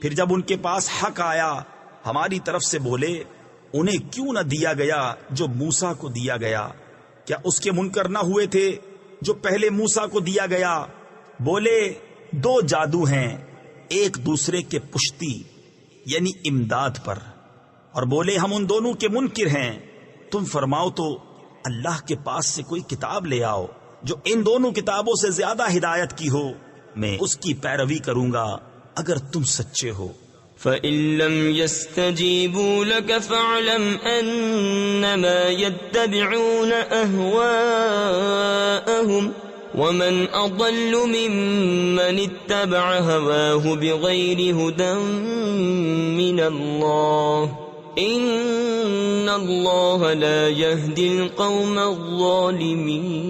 پھر جب ان کے پاس حق آیا ہماری طرف سے بولے انہیں کیوں نہ دیا گیا جو موسیٰ کو دیا گیا، کیا اس کے منکر نہ ہوئے تھے جو پہلے موسیٰ کو دیا گیا؟ بولے دو جادو ہیں ایک دوسرے کے پشتی یعنی امداد پر، اور بولے ہم ان دونوں کے منکر ہیں. تم فرماؤ تو اللہ کے پاس سے کوئی کتاب لے آؤ جو ان دونوں کتابوں سے زیادہ ہدایت کی ہو، میں اس کی پیروی کروں گا اگر تم سچے ہو. فَإِن لَّمْ يَسْتَجِيبُوا لَكَ فَاعْلَمْ أَنَّمَا يَتَّبِعُونَ أَهْوَاءَهُمْ وَمَنْ أَضَلُّ مِمَّنِ اتَّبَعَ هَوَاهُ بِغَيْرِ هُدًى مِّنَ اللَّهِ إِنَّ اللَّهَ لَا يَهْدِي الْقَوْمَ الظَّالِمِينَ.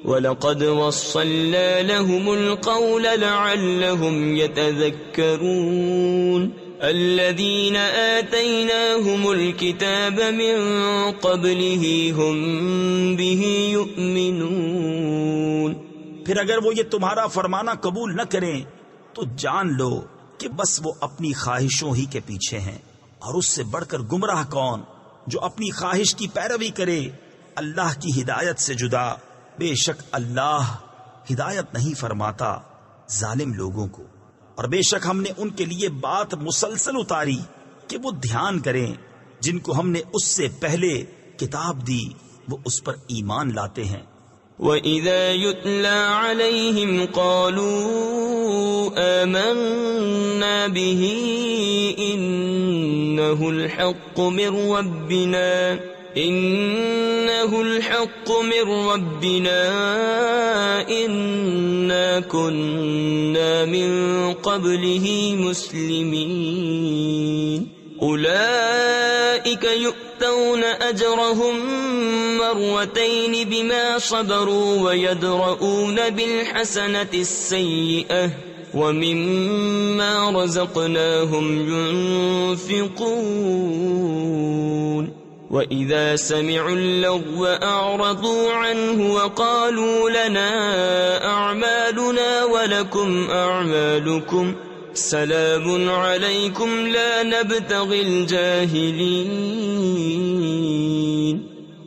وَلَقَدْ وَصَّلْنَا لَهُمُ الْقَوْلَ لَعَلَّهُمْ يَتَذَكَّرُونَ. الَّذِينَ آتَيْنَاهُمُ الْكِتَابَ مِنْ قَبْلِهِ هُمْ بِهِ يُؤْمِنُونَ. پھر اگر وہ یہ تمہارا فرمانا قبول نہ کریں تو جان لو کہ بس وہ اپنی خواہشوں ہی کے پیچھے ہیں، اور اس سے بڑھ کر گمراہ کون جو اپنی خواہش کی پیروی کرے اللہ کی ہدایت سے جدا. بے شک اللہ ہدایت نہیں فرماتا ظالم لوگوں کو، اور بے شک ہم نے ان کے لیے بات مسلسل اتاری کہ وہ دھیان کریں جن کو ہم نے اس سے پہلے کتاب دی وہ اس پر ایمان لاتے ہیں. وَإِذَا يُتْلَى عَلَيْهِمْ قَالُوا آمَنَّا بِهِ إِنَّهُ الْحَقُّ مِنْ رَبِّنَا إِنَّا كُنَّا مِنْ قَبْلِهِ مُسْلِمِينَ. أُولَئِكَ يُؤْتَوْنَ أَجْرَهُمْ مرتين بما صبروا ويدرؤون بالحسنة السيئة ومما رزقناهم ينفقون. وإذا سمعوا اللغو أعرضوا عنه وقالوا لنا أعمالنا ولكم أعمالكم سلام عليكم لا نبتغي الجاهلين.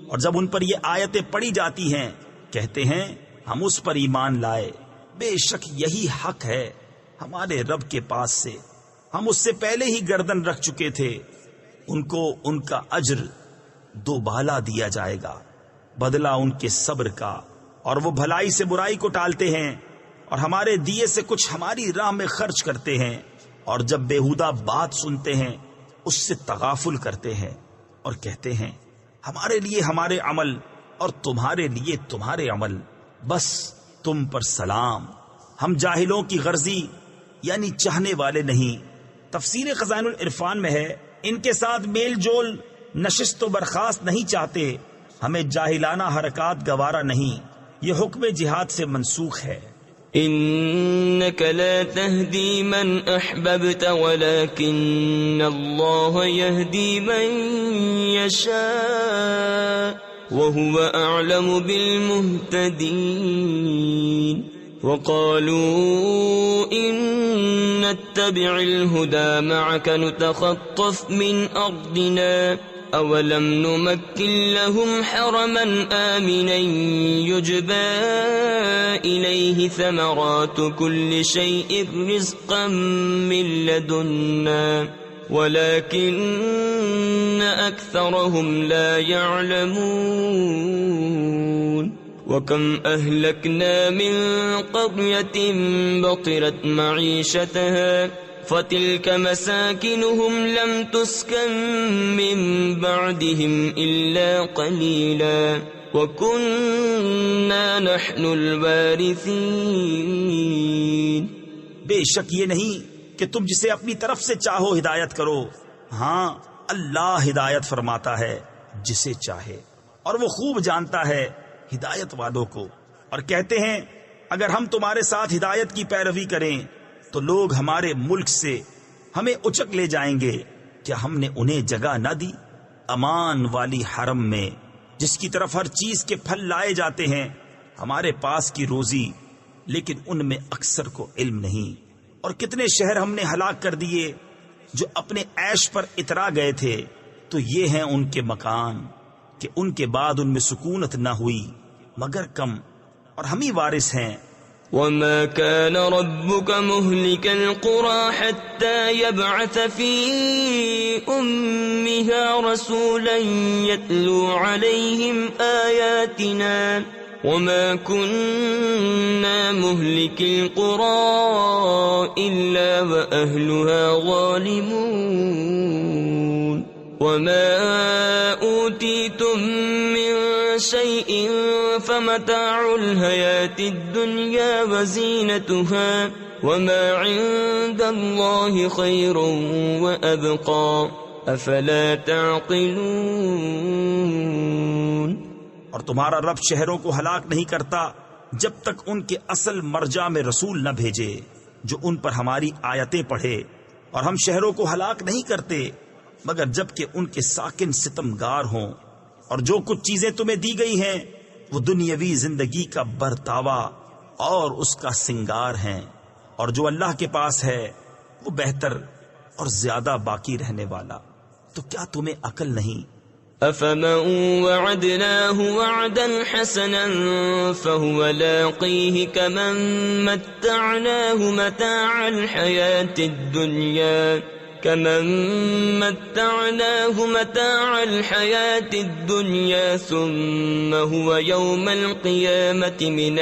اور جب ان پر یہ آیتیں پڑھی جاتی ہیں کہتے ہیں ہم اس پر ایمان لائے، بے شک یہی حق ہے ہمارے رب کے پاس سے، ہم اس سے پہلے ہی گردن رکھ چکے تھے. ان کو ان کا اجر دوبالا دیا جائے گا، بدلہ ان کے صبر کا، اور وہ بھلائی سے برائی کو ٹالتے ہیں اور ہمارے دیے سے کچھ ہماری راہ میں خرچ کرتے ہیں، اور جب بےہودہ بات سنتے ہیں اس سے تغافل کرتے ہیں اور کہتے ہیں ہمارے لیے ہمارے عمل اور تمہارے لیے تمہارے عمل، بس تم پر سلام، ہم جاہلوں کی غرضی یعنی چاہنے والے نہیں. تفسیر خزائن العرفان میں ہے ان کے ساتھ میل جول نشست و برخاست نہیں چاہتے، ہمیں جاہلانہ حرکات گوارا نہیں، یہ حکم جہاد سے منسوخ ہے۔ إنك لا تهدي من أحببت ولكن الله يهدي من يشاء وهو أعلم بالمهتدين وقالوا إن نتبع الهدى معك نتخطف من أرضنا أولم نمكن لهم حرما آمنا يجبى إليه ثمرات كل شيء رزقا من لدنا ولكن أكثرهم لا يعلمون وكم أهلكنا من قرية بطرت معيشتها فتلك مساكنهم لم تسكن من بعدهم إلا قليلا وكنا نحن الوارثين۔ بے شک یہ نہیں کہ تم جسے اپنی طرف سے چاہو ہدایت کرو، ہاں اللہ ہدایت فرماتا ہے جسے چاہے، اور وہ خوب جانتا ہے ہدایت والوں کو۔ اور کہتے ہیں اگر ہم تمہارے ساتھ ہدایت کی پیروی کریں تو لوگ ہمارے ملک سے ہمیں اچک لے جائیں گے، کیا ہم نے انہیں جگہ نہ دی امان والی حرم میں جس کی طرف ہر چیز کے پھل لائے جاتے ہیں، ہمارے پاس کی روزی لیکن ان میں اکثر کو علم نہیں۔ اور کتنے شہر ہم نے ہلاک کر دیے جو اپنے عیش پر اترا گئے تھے، تو یہ ہیں ان کے مکان کہ ان کے بعد ان میں سکونت نہ ہوئی مگر کم، اور ہم ہی وارث ہیں۔ وما كان ربك مهلك القرى حتى يبعث في أمها رسولا يتلو عليهم آياتنا وما كنا مهلك القرى إلا وأهلها ظالمون وما أوتيتم من شيء فمتاع الحياة الدنيا وزينتها وما عند الله خير وأبقى أفلا تعقلون۔ اور تمہارا رب شہروں کو ہلاک نہیں کرتا جب تک ان کے اصل مرجع میں رسول نہ بھیجے جو ان پر ہماری آیتیں پڑھے، اور ہم شہروں کو ہلاک نہیں کرتے مگر جب کہ ان کے ساکن ستمگار ہوں۔ اور جو کچھ چیزیں تمہیں دی گئی ہیں وہ دنیاوی زندگی کا برتاوا اور اس کا سنگار ہیں، اور جو اللہ کے پاس ہے وہ بہتر اور زیادہ باقی رہنے والا۔ تو کیا تمہیں عقل نہیں؟ أفمن وعدناه وعدا حسنا فهو لاقيه كمن متعناه متاع الحياة الدنيا ثم هو يوم القيامة من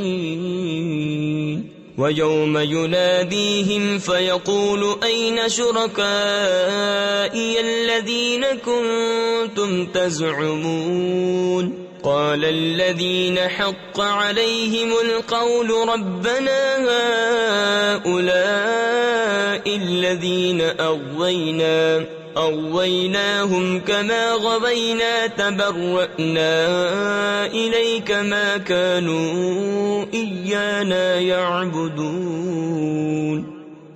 المحضرين ويوم يناديهم فيقول أين شركائي الذين كنتم تزعمون قال الذين حق عليهم القول ربنا هؤلاء الذين أغويناهم كما غوينا تبرأنا إليك ما كانوا إيانا يعبدون۔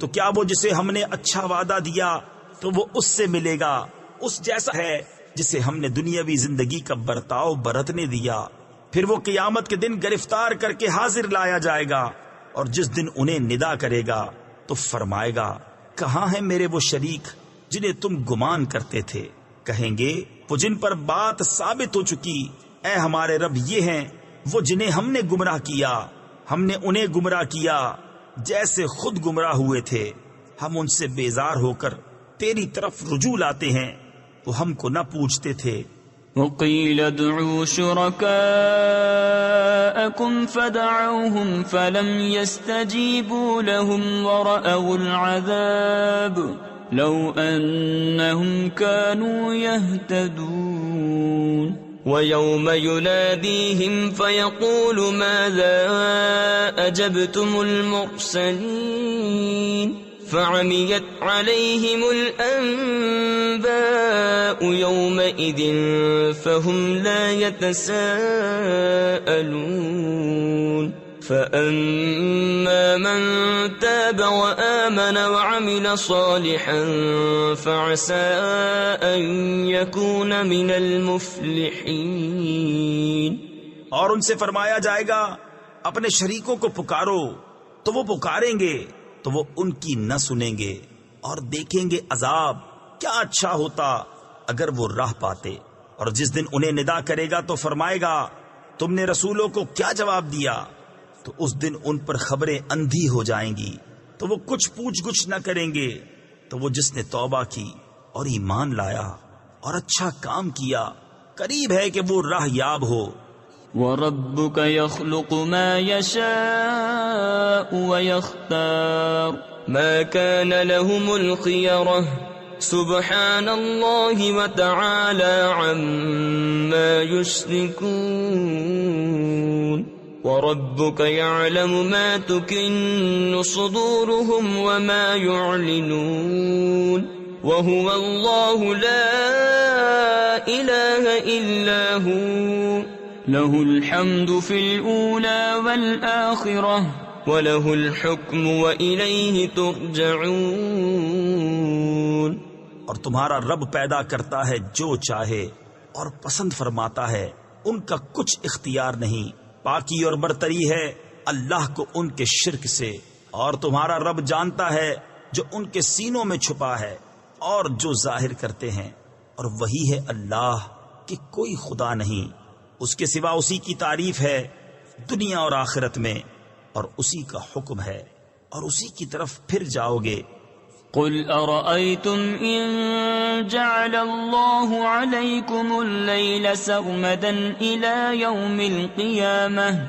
تو کیا وہ جسے ہم نے اچھا وعدہ دیا تو وہ اس سے ملے گا، اس جیسا ہے جسے ہم نے دنیاوی زندگی کا برتاؤ برتنے دیا، پھر وہ قیامت کے دن گرفتار کر کے حاضر لایا جائے گا، اور جس دن انہیں ندا کرے گا تو فرمائے گا کہاں ہیں میرے وہ شریک جنہیں تم گمان کرتے تھے؟ کہیں گے وہ جن پر بات ثابت ہو چکی، اے ہمارے رب یہ ہیں وہ جنہیں ہم نے گمراہ کیا، ہم نے انہیں گمراہ کیا جیسے خود گمراہ ہوئے تھے، ہم ان سے بیزار ہو کر تیری طرف رجوع لاتے ہیں، وہ ہم کو نہ پوچھتے تھے۔ وقيل ادعوا شركاءكم فدعوهم فلم يستجيبوا لهم ورأوا العذاب لو أنهم كانوا يهتدون ويوم يناديهم فيقول ماذا أجبتم المرسلين فعميت عليهم الأنباء يومئذ فهم لا يتساءلون فأما من تاب وآمن وعمل صالحا فعسى أن يكون من المفلحين۔ اور ان سے فرمایا جائے گا اپنے شریکوں کو پکارو، تو وہ پکاریں گے تو وہ ان کی نہ سنیں گے، اور دیکھیں گے عذاب کیا اچھا ہوتا اگر وہ راہ پاتے۔ اور جس دن انہیں ندا کرے گا تو فرمائے گا تم نے رسولوں کو کیا جواب دیا، تو اس دن ان پر خبریں اندھی ہو جائیں گی، تو وہ کچھ پوچھ گچھ نہ کریں گے۔ تو وہ جس نے توبہ کی اور ایمان لایا اور اچھا کام کیا، قریب ہے کہ وہ راہ یاب ہو۔ وَرَبُّكَ يَخْلُقُ مَا يَشَاءُ وَيَخْتَارُ مَا كَانَ لَهُمُ الْخِيَرَةُ سُبْحَانَ اللَّهِ وَتَعَالَى عَمَّا يُشْرِكُونَ وَرَبُّكَ يَعْلَمُ مَا تُكِنُّ صُدُورُهُمْ وَمَا يُعْلِنُونَ وَهُوَ اللَّهُ لَا إِلَهَ إِلَّا هُوَ لَهُ الْحَمْدُ فِي الْأُولَى وَالْآخِرَةِ وَلَهُ الْحُكْمُ وَإِلَيْهِ تُرْجَعُونَ۔ اور تمہارا رب پیدا کرتا ہے جو چاہے اور پسند فرماتا ہے، ان کا کچھ اختیار نہیں۔ پاکی اور برتری ہے اللہ کو ان کے شرک سے، اور تمہارا رب جانتا ہے جو ان کے سینوں میں چھپا ہے اور جو ظاہر کرتے ہیں، اور وہی ہے اللہ کہ کوئی خدا نہیں، اس کے سوا اسی کی تعریف ہے دنیا اور آخرت میں، اور اسی کا حکم ہے اور اسی کی طرف پھر جاؤ گے۔ قل أرأيتم إن جعل الله عليكم الليل سرمدا إلى يوم القيامة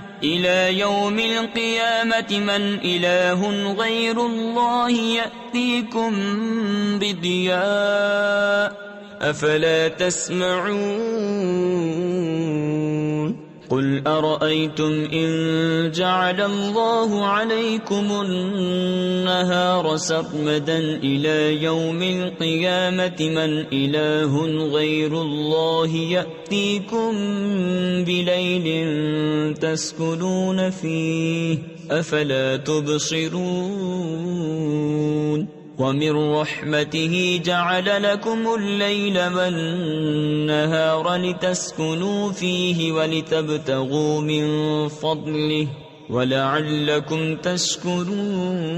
من إله غير الله يأتيكم بضياء أفلا تسمعون قل أرأيتم إن جعل الله عليكم النهار سرمدا إلى يوم القيامة من إله غير الله يأتيكم بليل تسكنون فيه أفلا تبصرون ومن رحمته جعل لكم الليل والنهار لتسكنوا فيه ولتبتغوا من فضله ولعلكم تشكرون۔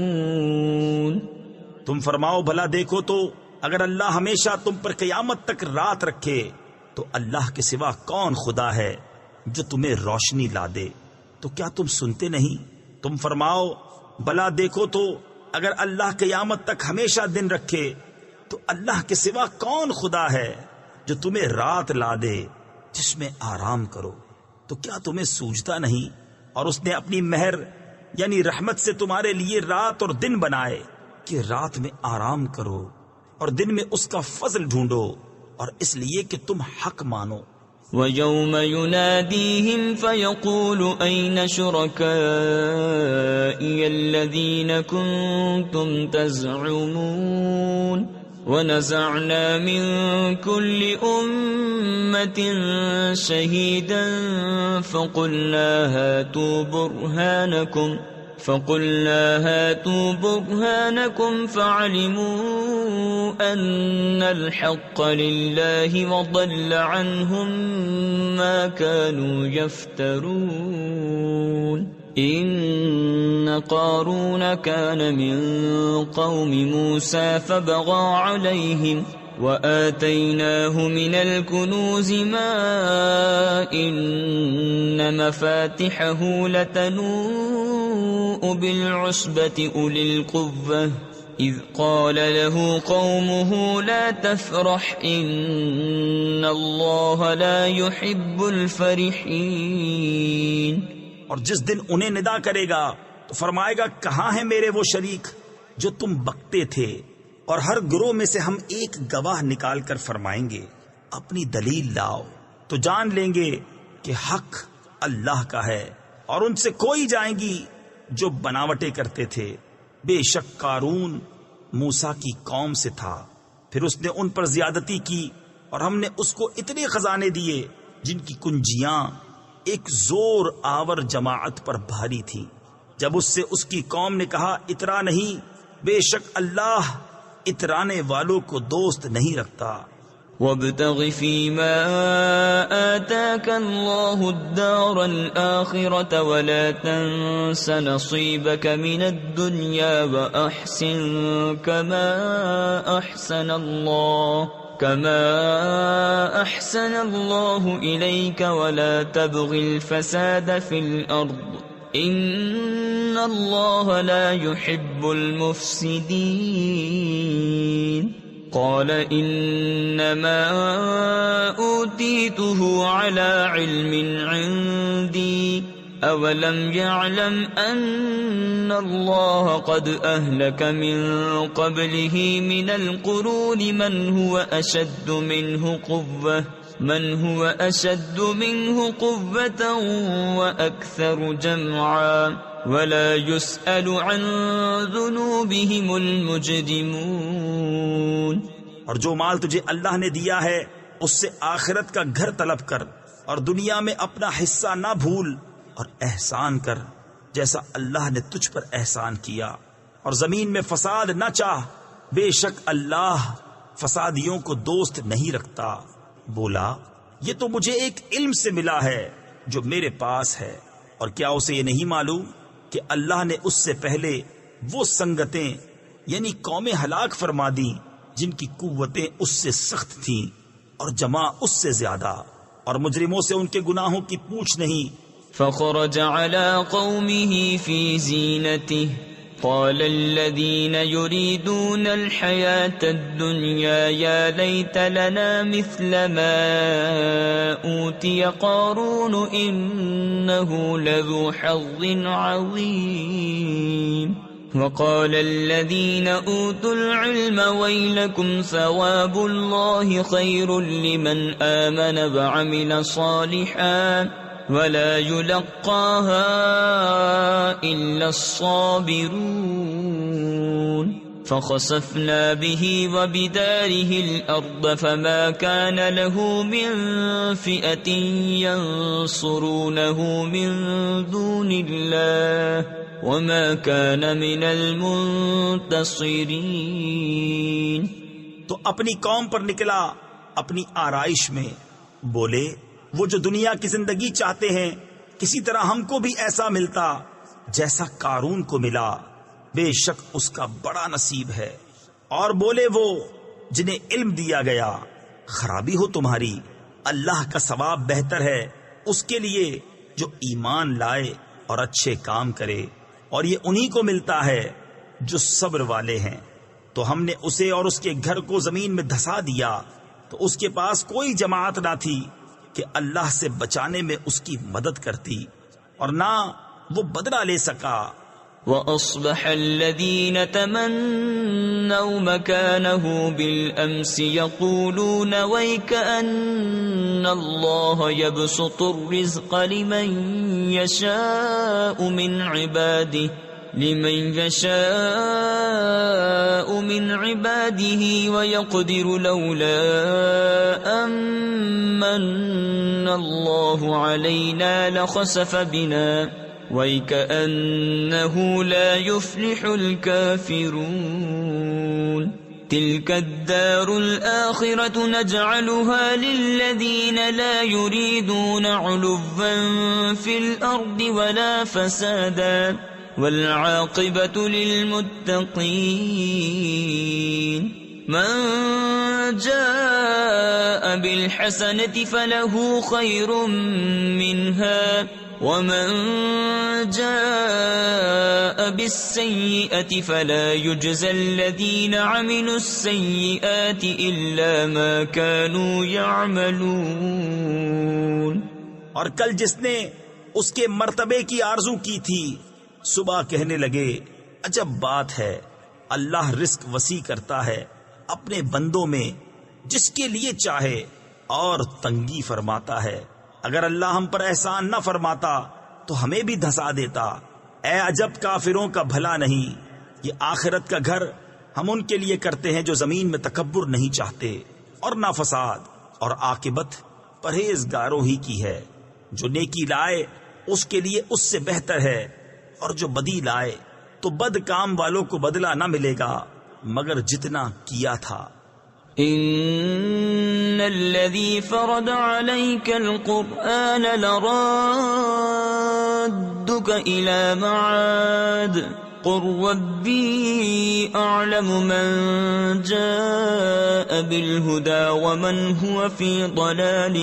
تم فرماؤ بھلا دیکھو تو اگر اللہ ہمیشہ تم پر قیامت تک رات رکھے تو اللہ کے سوا کون خدا ہے جو تمہیں روشنی لا دے؟ تو کیا تم سنتے نہیں؟ تم فرماؤ بھلا دیکھو تو اگر اللہ قیامت تک ہمیشہ دن رکھے تو اللہ کے سوا کون خدا ہے جو تمہیں رات لا دے جس میں آرام کرو؟ تو کیا تمہیں سوجتا نہیں؟ اور اس نے اپنی مہر یعنی رحمت سے تمہارے لیے رات اور دن بنائے کہ رات میں آرام کرو اور دن میں اس کا فضل ڈھونڈو، اور اس لیے کہ تم حق مانو۔ وَيَوْمَ يُنَادِيهِمْ فَيَقُولُ أَيْنَ شُرَكَائِيَ الَّذِينَ كُنتُمْ تَزْعُمُونَ وَنَزَعْنَا مِنْ كُلِّ أُمَّةٍ شَهِيدًا فَقُلْنَا هَاتُوا بُرْهَانَكُمْ فَعَلِمُوا أَنَّ الْحَقَّ لِلَّهِ وَضَلَّ عَنْهُمْ مَا كَانُوا يَفْتَرُونَ إِنَّ قَارُونَ كَانَ مِنْ قَوْمِ مُوسَى فَبَغَى عَلَيْهِمْ وَآتَيْنَاهُ مِنَ الْكُنُوزِ مَا إِنَّ مَفَاتِحَهُ لَتَنُوءُ بِالْعُصْبَةِ أُولِي الْقُوَّةِ إِذْ قَالَ لَهُ قَوْمُهُ لَا تَفْرَحْ إِنَّ اللَّهَ لَا يُحِبُّ الْفَرِحِينَ۔ اور جس دن انہیں ندا کرے گا تو فرمائے گا کہاں ہیں میرے وہ شریک جو تم بکتے تھے؟ اور ہر گروہ میں سے ہم ایک گواہ نکال کر فرمائیں گے اپنی دلیل لاؤ، تو جان لیں گے کہ حق اللہ کا ہے، اور ان سے کوئی جائیں گی جو بناوٹیں کرتے تھے۔ بے شک قارون موسیٰ کی قوم سے تھا، پھر اس نے ان پر زیادتی کی اور ہم نے اس کو اتنے خزانے دیے جن کی کنجیاں ایک زور آور جماعت پر بھاری تھی۔ جب اس سے اس کی قوم نے کہا اترا نہیں، بے شک اللہ اترانے والوں کو دوست نہیں رکھتا۔ وابتغ فيما آتاك الله الدار الآخرة ولا تنس نصيبك من الدنيا وأحسن كما أحسن الله إليك ولا تبغ الفساد في الأرض إن الله لا يحب المفسدين۔ قال انما اوتیته على علم عندي اولم يعلم ان الله قد اهلك من قبله من القرون من هو اشد منه قوة واكثر جمعا ولا يسأل عن ذنوبهم المجرمون۔ اور جو مال تجھے اللہ نے دیا ہے اس سے آخرت کا گھر طلب کر اور دنیا میں اپنا حصہ نہ بھول اور احسان کر جیسا اللہ نے تجھ پر احسان کیا، اور زمین میں فساد نہ چاہ، بے شک اللہ فسادیوں کو دوست نہیں رکھتا۔ بولا یہ تو مجھے ایک علم سے ملا ہے جو میرے پاس ہے، اور کیا اسے یہ نہیں معلوم کہ اللہ نے اس سے پہلے وہ سنگتیں یعنی قومیں ہلاک فرما دیں جن کی قوتیں اس سے سخت تھیں اور جمع اس سے زیادہ، اور مجرموں سے ان کے گناہوں کی پوچھ نہیں۔ فخرج على قومه في زينته قال الذين يريدون الحياة الدنيا يا ليت لنا مثل ما أوتي قارون إنه لذو حظ عظيم۔ وقال الذين أوتوا العلم ويلكم ثواب الله خير لمن آمن وعمل صالحا ولا يلقاها إلا الصابرون۔ فخسفنا به وبداره الأرض فما كان له من فئة ينصرونه من دون الله وما كان من المنتصرين۔ تو اپنی قوم پر نکلا اپنی آرائش میں، بولے وہ جو دنیا کی زندگی چاہتے ہیں کسی طرح ہم کو بھی ایسا ملتا جیسا قارون کو ملا، بے شک اس کا بڑا نصیب ہے۔ اور بولے وہ جنہیں علم دیا گیا خرابی ہو تمہاری، اللہ کا ثواب بہتر ہے اس کے لیے جو ایمان لائے اور اچھے کام کرے، اور یہ انہی کو ملتا ہے جو صبر والے ہیں۔ تو ہم نے اسے اور اس کے گھر کو زمین میں دھسا دیا تو اس کے پاس کوئی جماعت نہ تھی کہ اللہ سے بچانے میں اس کی مدد کرتی، اور نہ وہ بدلہ لے سکا۔ وَأَصْبَحَ الَّذِينَ تَمَنَّوْا مَكَانَهُ بِالْأَمْسِ يَقُولُونَ وَيْكَأَنَّ اللَّهَ يَبْسُطُ الرِّزْقَ لِمَن يَشَاءُ مِنْ عِبَادِهِ وَيَقْدِرُ لَوْلَا أَمَّنَّ اللَّهُ عَلَيْنَا لَخَسَفَ بِنَا وَيْكَأَنَّهُ لَا يُفْلِحُ الْكَافِرُونَ۔ تِلْكَ الدَّارُ الْآخِرَةُ نَجْعَلُهَا لِلَّذِينَ لَا يُرِيدُونَ عُلُوًّا فِي الْأَرْضِ وَلَا فَسَادًا وَالْعَاقِبَةُ لِلْمُتَّقِينَ۔ مَنْ جَاءَ بِالْحَسَنَةِ فَلَهُ خَيْرٌ مِّنْهَا وَمَنْ جَاءَ بِالسَّيِّئَةِ فَلَا يُجْزَى الَّذِينَ عَمِلُوا السَّيِّئَاتِ إِلَّا مَا كَانُوا يَعْمَلُونَ۔ اور کل جس نے اس کے مرتبے کی آرزو کی تھی صبح کہنے لگے عجب بات ہے، اللہ رزق وسیع کرتا ہے اپنے بندوں میں جس کے لیے چاہے اور تنگی فرماتا ہے۔ اگر اللہ ہم پر احسان نہ فرماتا تو ہمیں بھی دھسا دیتا۔ اے عجب کافروں کا بھلا نہیں، یہ آخرت کا گھر ہم ان کے لیے کرتے ہیں جو زمین میں تکبر نہیں چاہتے اور نہ فساد، اور عاقبت پرہیزگاروں ہی کی ہے۔ جو نیکی لائے اس کے لیے اس سے بہتر ہے، اور جو بدی لائے تو بد کام والوں کو بدلہ نہ ملے گا مگر جتنا کیا تھا۔ ان الذي فرض عليك القرآن لرادك الى معاد قل ربي اعلم من جاء بالهدى ومن هو في ضلال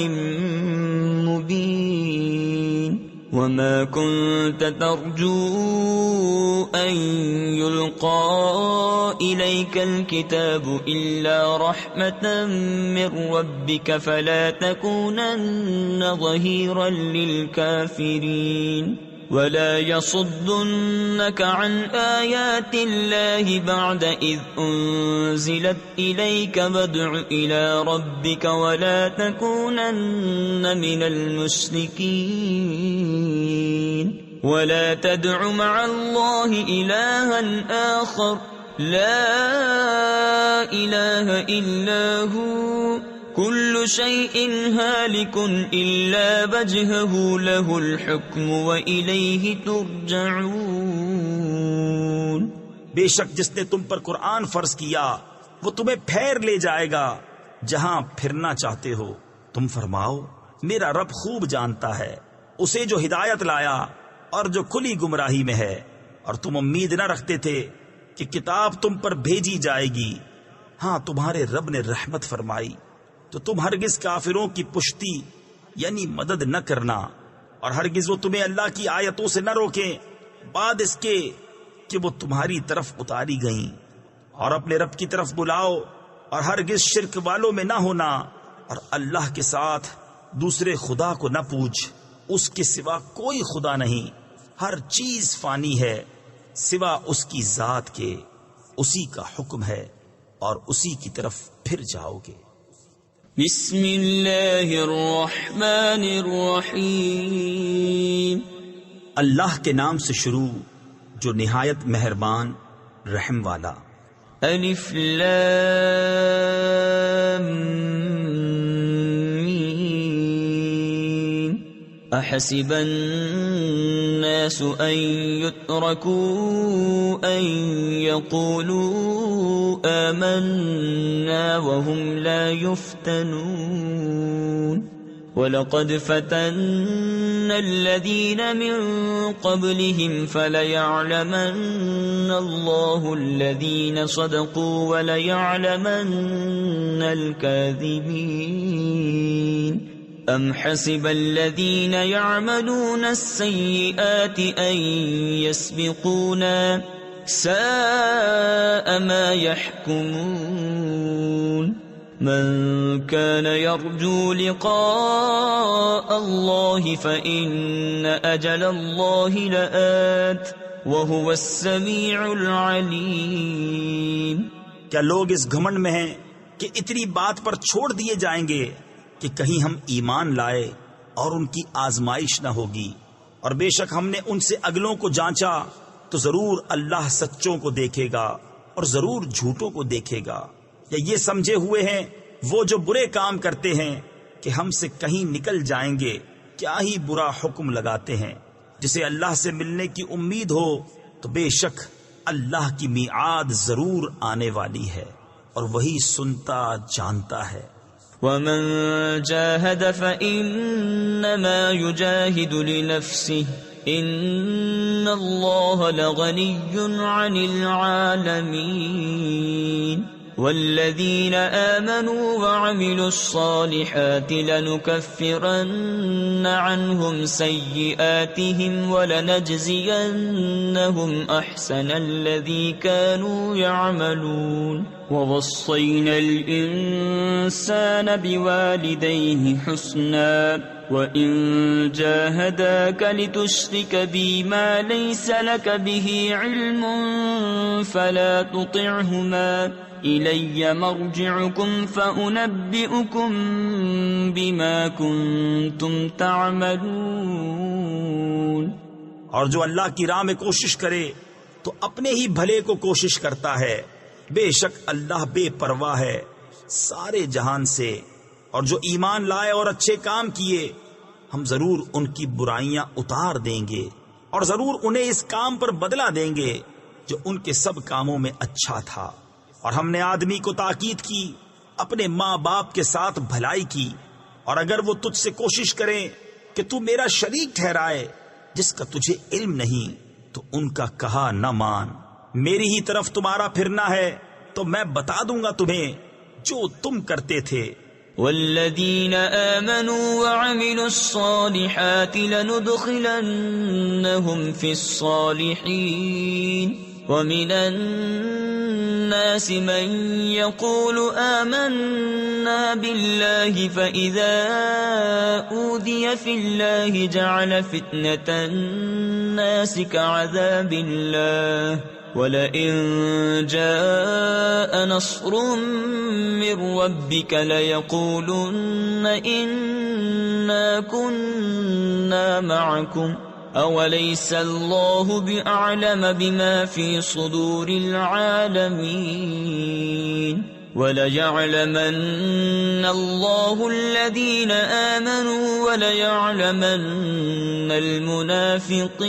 مبين وما كنت ترجو أن يلقى إليك الكتاب إلا رحمة من ربك فلا تكونن ظهيرا للكافرين ولا يصدنك عن آيات الله بعد إذ أنزلت إليك فادع إلى ربك ولا تكونن من المشركين ولا تدع مع الله إلها آخر لا إله إلا هو كل شيء هالك إلا وجهه له الحكم وإليه ترجعون۔ بے شک جس نے تم پر قرآن فرض کیا وہ تمہیں پھیر لے جائے گا جہاں پھرنا چاہتے ہو۔ تم فرماؤ میرا رب خوب جانتا ہے اسے جو ہدایت لایا اور جو کھلی گمراہی میں ہے، اور تم امید نہ رکھتے تھے کہ کتاب تم پر بھیجی جائے گی۔ ہاں تمہارے رب نے رحمت فرمائی تو تم ہرگز کافروں کی پشتی یعنی مدد نہ کرنا، اور ہرگز وہ تمہیں اللہ کی آیتوں سے نہ روکیں بعد اس کے کہ وہ تمہاری طرف اتاری گئیں، اور اپنے رب کی طرف بلاؤ اور ہرگز شرک والوں میں نہ ہونا، اور اللہ کے ساتھ دوسرے خدا کو نہ پوچھ، اس کے سوا کوئی خدا نہیں، ہر چیز فانی ہے سوا اس کی ذات کے، اسی کا حکم ہے اور اسی کی طرف پھر جاؤ گے۔ بسم اللہ الرحمن الرحیم، اللہ کے نام سے شروع جو نہایت مہربان رحم والا۔ الف لام میم، احسب الناس ان يتركوا ان يقولوا آمنا وهم لا يفتنون وَلَقَدْ فَتَنَّا الَّذِينَ مِن قَبْلِهِمْ فَلَيَعْلَمَنَّ اللَّهُ الَّذِينَ صَدَقُوا وَلَيَعْلَمَنَّ الْكَاذِبِينَ أَمْ حَسِبَ الَّذِينَ يَعْمَلُونَ السَّيِّئَاتِ أَن يَسْبِقُونَا سَاءَ مَا يَحْكُمُونَ من كان يرجو لقاء الله فإن أجل الله لآت وهو السميع العليم۔ کیا لوگ اس گھمنڈ میں ہیں کہ اتنی بات پر چھوڑ دیے جائیں گے کہ کہیں ہم ایمان لائے اور ان کی آزمائش نہ ہوگی، اور بے شک ہم نے ان سے اگلوں کو جانچا تو ضرور اللہ سچوں کو دیکھے گا اور ضرور جھوٹوں کو دیکھے گا۔ یا یہ سمجھے ہوئے ہیں وہ جو برے کام کرتے ہیں کہ ہم سے کہیں نکل جائیں گے، کیا ہی برا حکم لگاتے ہیں۔ جسے اللہ سے ملنے کی امید ہو تو بے شک اللہ کی میعاد ضرور آنے والی ہے، اور وہی سنتا جانتا ہے۔ ومن جاهد فإنما يجاهد لنفسه إن الله لغني عن العالمين والذين آمنوا وعملوا الصالحات لنكفرن عنهم سيئاتهم ولنجزينهم أحسن الذي كانوا يعملون ووصينا الإنسان بوالديه حسنا وإن جاهداك لتشرك بي ما ليس لك به علم فلا تطعهما إلي مرجعكم فأنبئكم بما كنتم تعملون۔ اور جو اللہ کی راہ میں کوشش کرے تو اپنے ہی بھلے کو کوشش کرتا ہے، بے شک اللہ بے پرواہ ہے سارے جہان سے، اور جو ایمان لائے اور اچھے کام کیے ہم ضرور ان کی برائیاں اتار دیں گے، اور ضرور انہیں اس کام پر بدلہ دیں گے جو ان کے سب کاموں میں اچھا تھا۔ اور ہم نے آدمی کو تاکید کی اپنے ماں باپ کے ساتھ بھلائی کی، اور اگر وہ تجھ سے کوشش کریں کہ تو میرا شریک ٹھہرائے جس کا تجھے علم نہیں، تو ان کا کہا نہ مان، میری ہی طرف تمہارا پھرنا ہے تو میں بتا دوں گا تمہیں جو تم کرتے تھے۔ والذین آمنوا وعملوا الصالحات لندخلنهم في الصالحین ومن الناس من يقول آمنا بالله فإذا أوذي في الله جعل فتنة الناس كعذاب الله وَلَئِن جَاءَ نَصْرٌ مِّن رَّبِّكَ لَيَقُولُنَّ إِنَّا كُنَّا مَعَكُمْ أَوَلَيْسَ اللَّهُ بِأَعْلَمَ بِمَا فِي صُدُورِ الْعَالَمِينَ وَلَيَعْلَمَنَّ اللَّهُ الَّذِينَ آمَنُوا وَلَيَعْلَمَنَّ الْمُنَافِقِينَ۔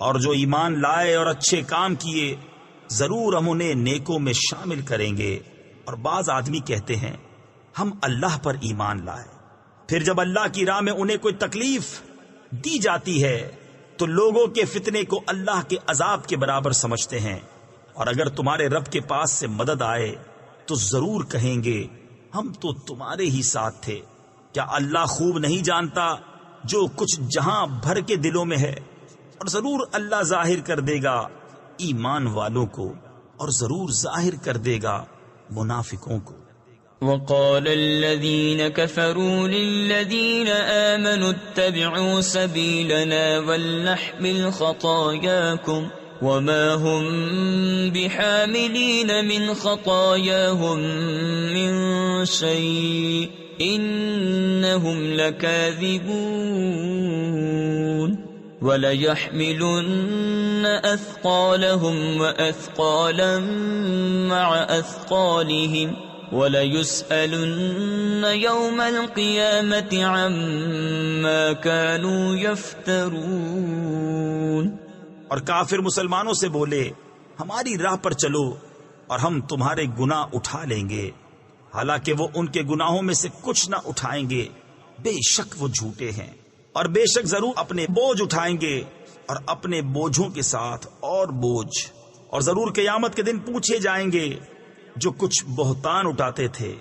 اور جو ایمان لائے اور اچھے کام کیے ضرور ہم انہیں نیکوں میں شامل کریں گے۔ اور بعض آدمی کہتے ہیں ہم اللہ پر ایمان لائے، پھر جب اللہ کی راہ میں انہیں کوئی تکلیف دی جاتی ہے تو لوگوں کے فتنے کو اللہ کے عذاب کے برابر سمجھتے ہیں، اور اگر تمہارے رب کے پاس سے مدد آئے تو ضرور کہیں گے ہم تو تمہارے ہی ساتھ تھے۔ کیا اللہ خوب نہیں جانتا جو کچھ جہاں بھر کے دلوں میں ہے؟ اور ضرور اللہ ظاہر کر دے گا ایمان والوں کو، اور ضرور ظاہر کر دے گا منافقوں کو۔ وقال الذين كفروا للذين آمنوا اتبعوا سبيلنا ولنحمل خطاياكم وما هم بحاملين من خطاياهم من شيء إنهم لكاذبون وَلَيَحْمِلُنَّ أَثْقَالَهُمْ وَأَثْقَالًا مَعَ أَثْقَالِهِمْ وَلَيُسْأَلُنَّ يَوْمَ الْقِيَامَةِ عَمَّا كَانُوا يَفْتَرُونَ۔ اور کافر مسلمانوں سے بولے ہماری راہ پر چلو اور ہم تمہارے گناہ اٹھا لیں گے، حالانکہ وہ ان کے گناہوں میں سے کچھ نہ اٹھائیں گے، بے شک وہ جھوٹے ہیں، اور بے شک ضرور اپنے بوجھ اٹھائیں گے اور اپنے بوجھوں کے ساتھ اور بوجھ، اور ضرور قیامت کے دن پوچھے جائیں گے جو کچھ بہتان اٹھاتے تھے۔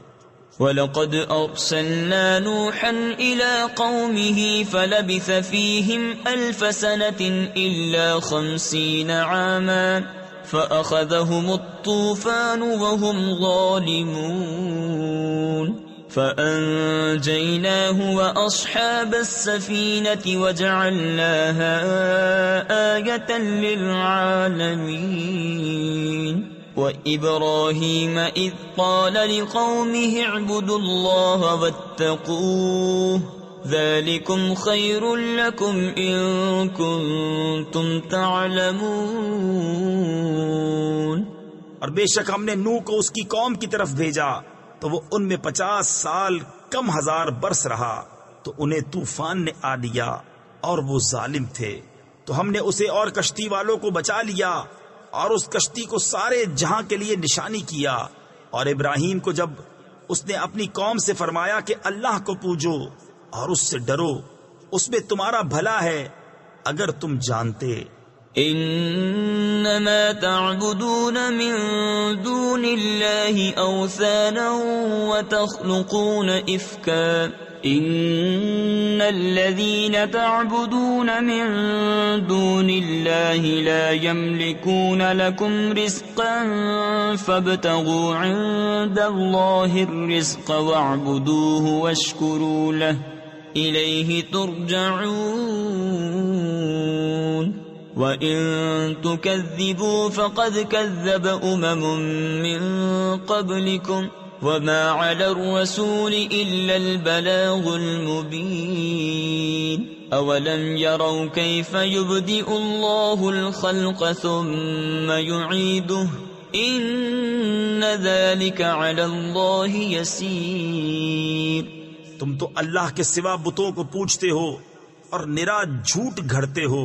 وَلَقَدْ أَرْسَلْنَا نُوحًا إِلَىٰ قَوْمِهِ فَلَبِثَ فِيهِمْ أَلْفَ سَنَةٍ إِلَّا 50 عَامًا فَأَخَذَهُمُ الطُّوفَانُ وَهُمْ ظَالِمُونَ فَأَنجَيْنَاهُ وَأَصْحَابَ السَّفِينَةِ وَجَعَلْنَاهَا آيَةً لِّلْعَالَمِينَ وَإِبْرَاهِيمَ إِذْ قَالَ لِقَوْمِهِ اعْبُدُوا اللَّهَ وَاتَّقُوهُ ذَلِكُمْ خَيْرٌ لَّكُمْ إِن كُنتُمْ تَعْلَمُونَ۔ اور بے شک ہم نے نوح کو اس کی قوم کی طرف بھیجا تو وہ ان میں 50 سال کم ہزار برس رہا، تو انہیں طوفان نے آ لیا اور وہ ظالم تھے، تو ہم نے اسے اور کشتی والوں کو بچا لیا اور اس کشتی کو سارے جہاں کے لیے نشانی کیا۔ اور ابراہیم کو جب اس نے اپنی قوم سے فرمایا کہ اللہ کو پوجو اور اس سے ڈرو، اس میں تمہارا بھلا ہے اگر تم جانتے۔ انما تعبدون من دون الله اوثانا وتخلقون افكا ان الذين تعبدون من دون الله لا يملكون لكم رزقا فابتغوا عند الله الرزق واعبدوه واشكروا له اليه ترجعون وَإِن تُكَذِّبُوا فَقَدْ كَذَّبَ مِن قَبْلِكُمْ وَمَا عَلَى الرَّسُولِ إِلَّا الْبَلَاغُ الْمُبِينُ۔ أولم يروا كيف يبدئ الله الخلق ثم يعيده إن ذلك على الله يسير۔ تم تو اللہ کے سوا بتوں کو پوجتے ہو اور نرا جھوٹ گھڑتے ہو۔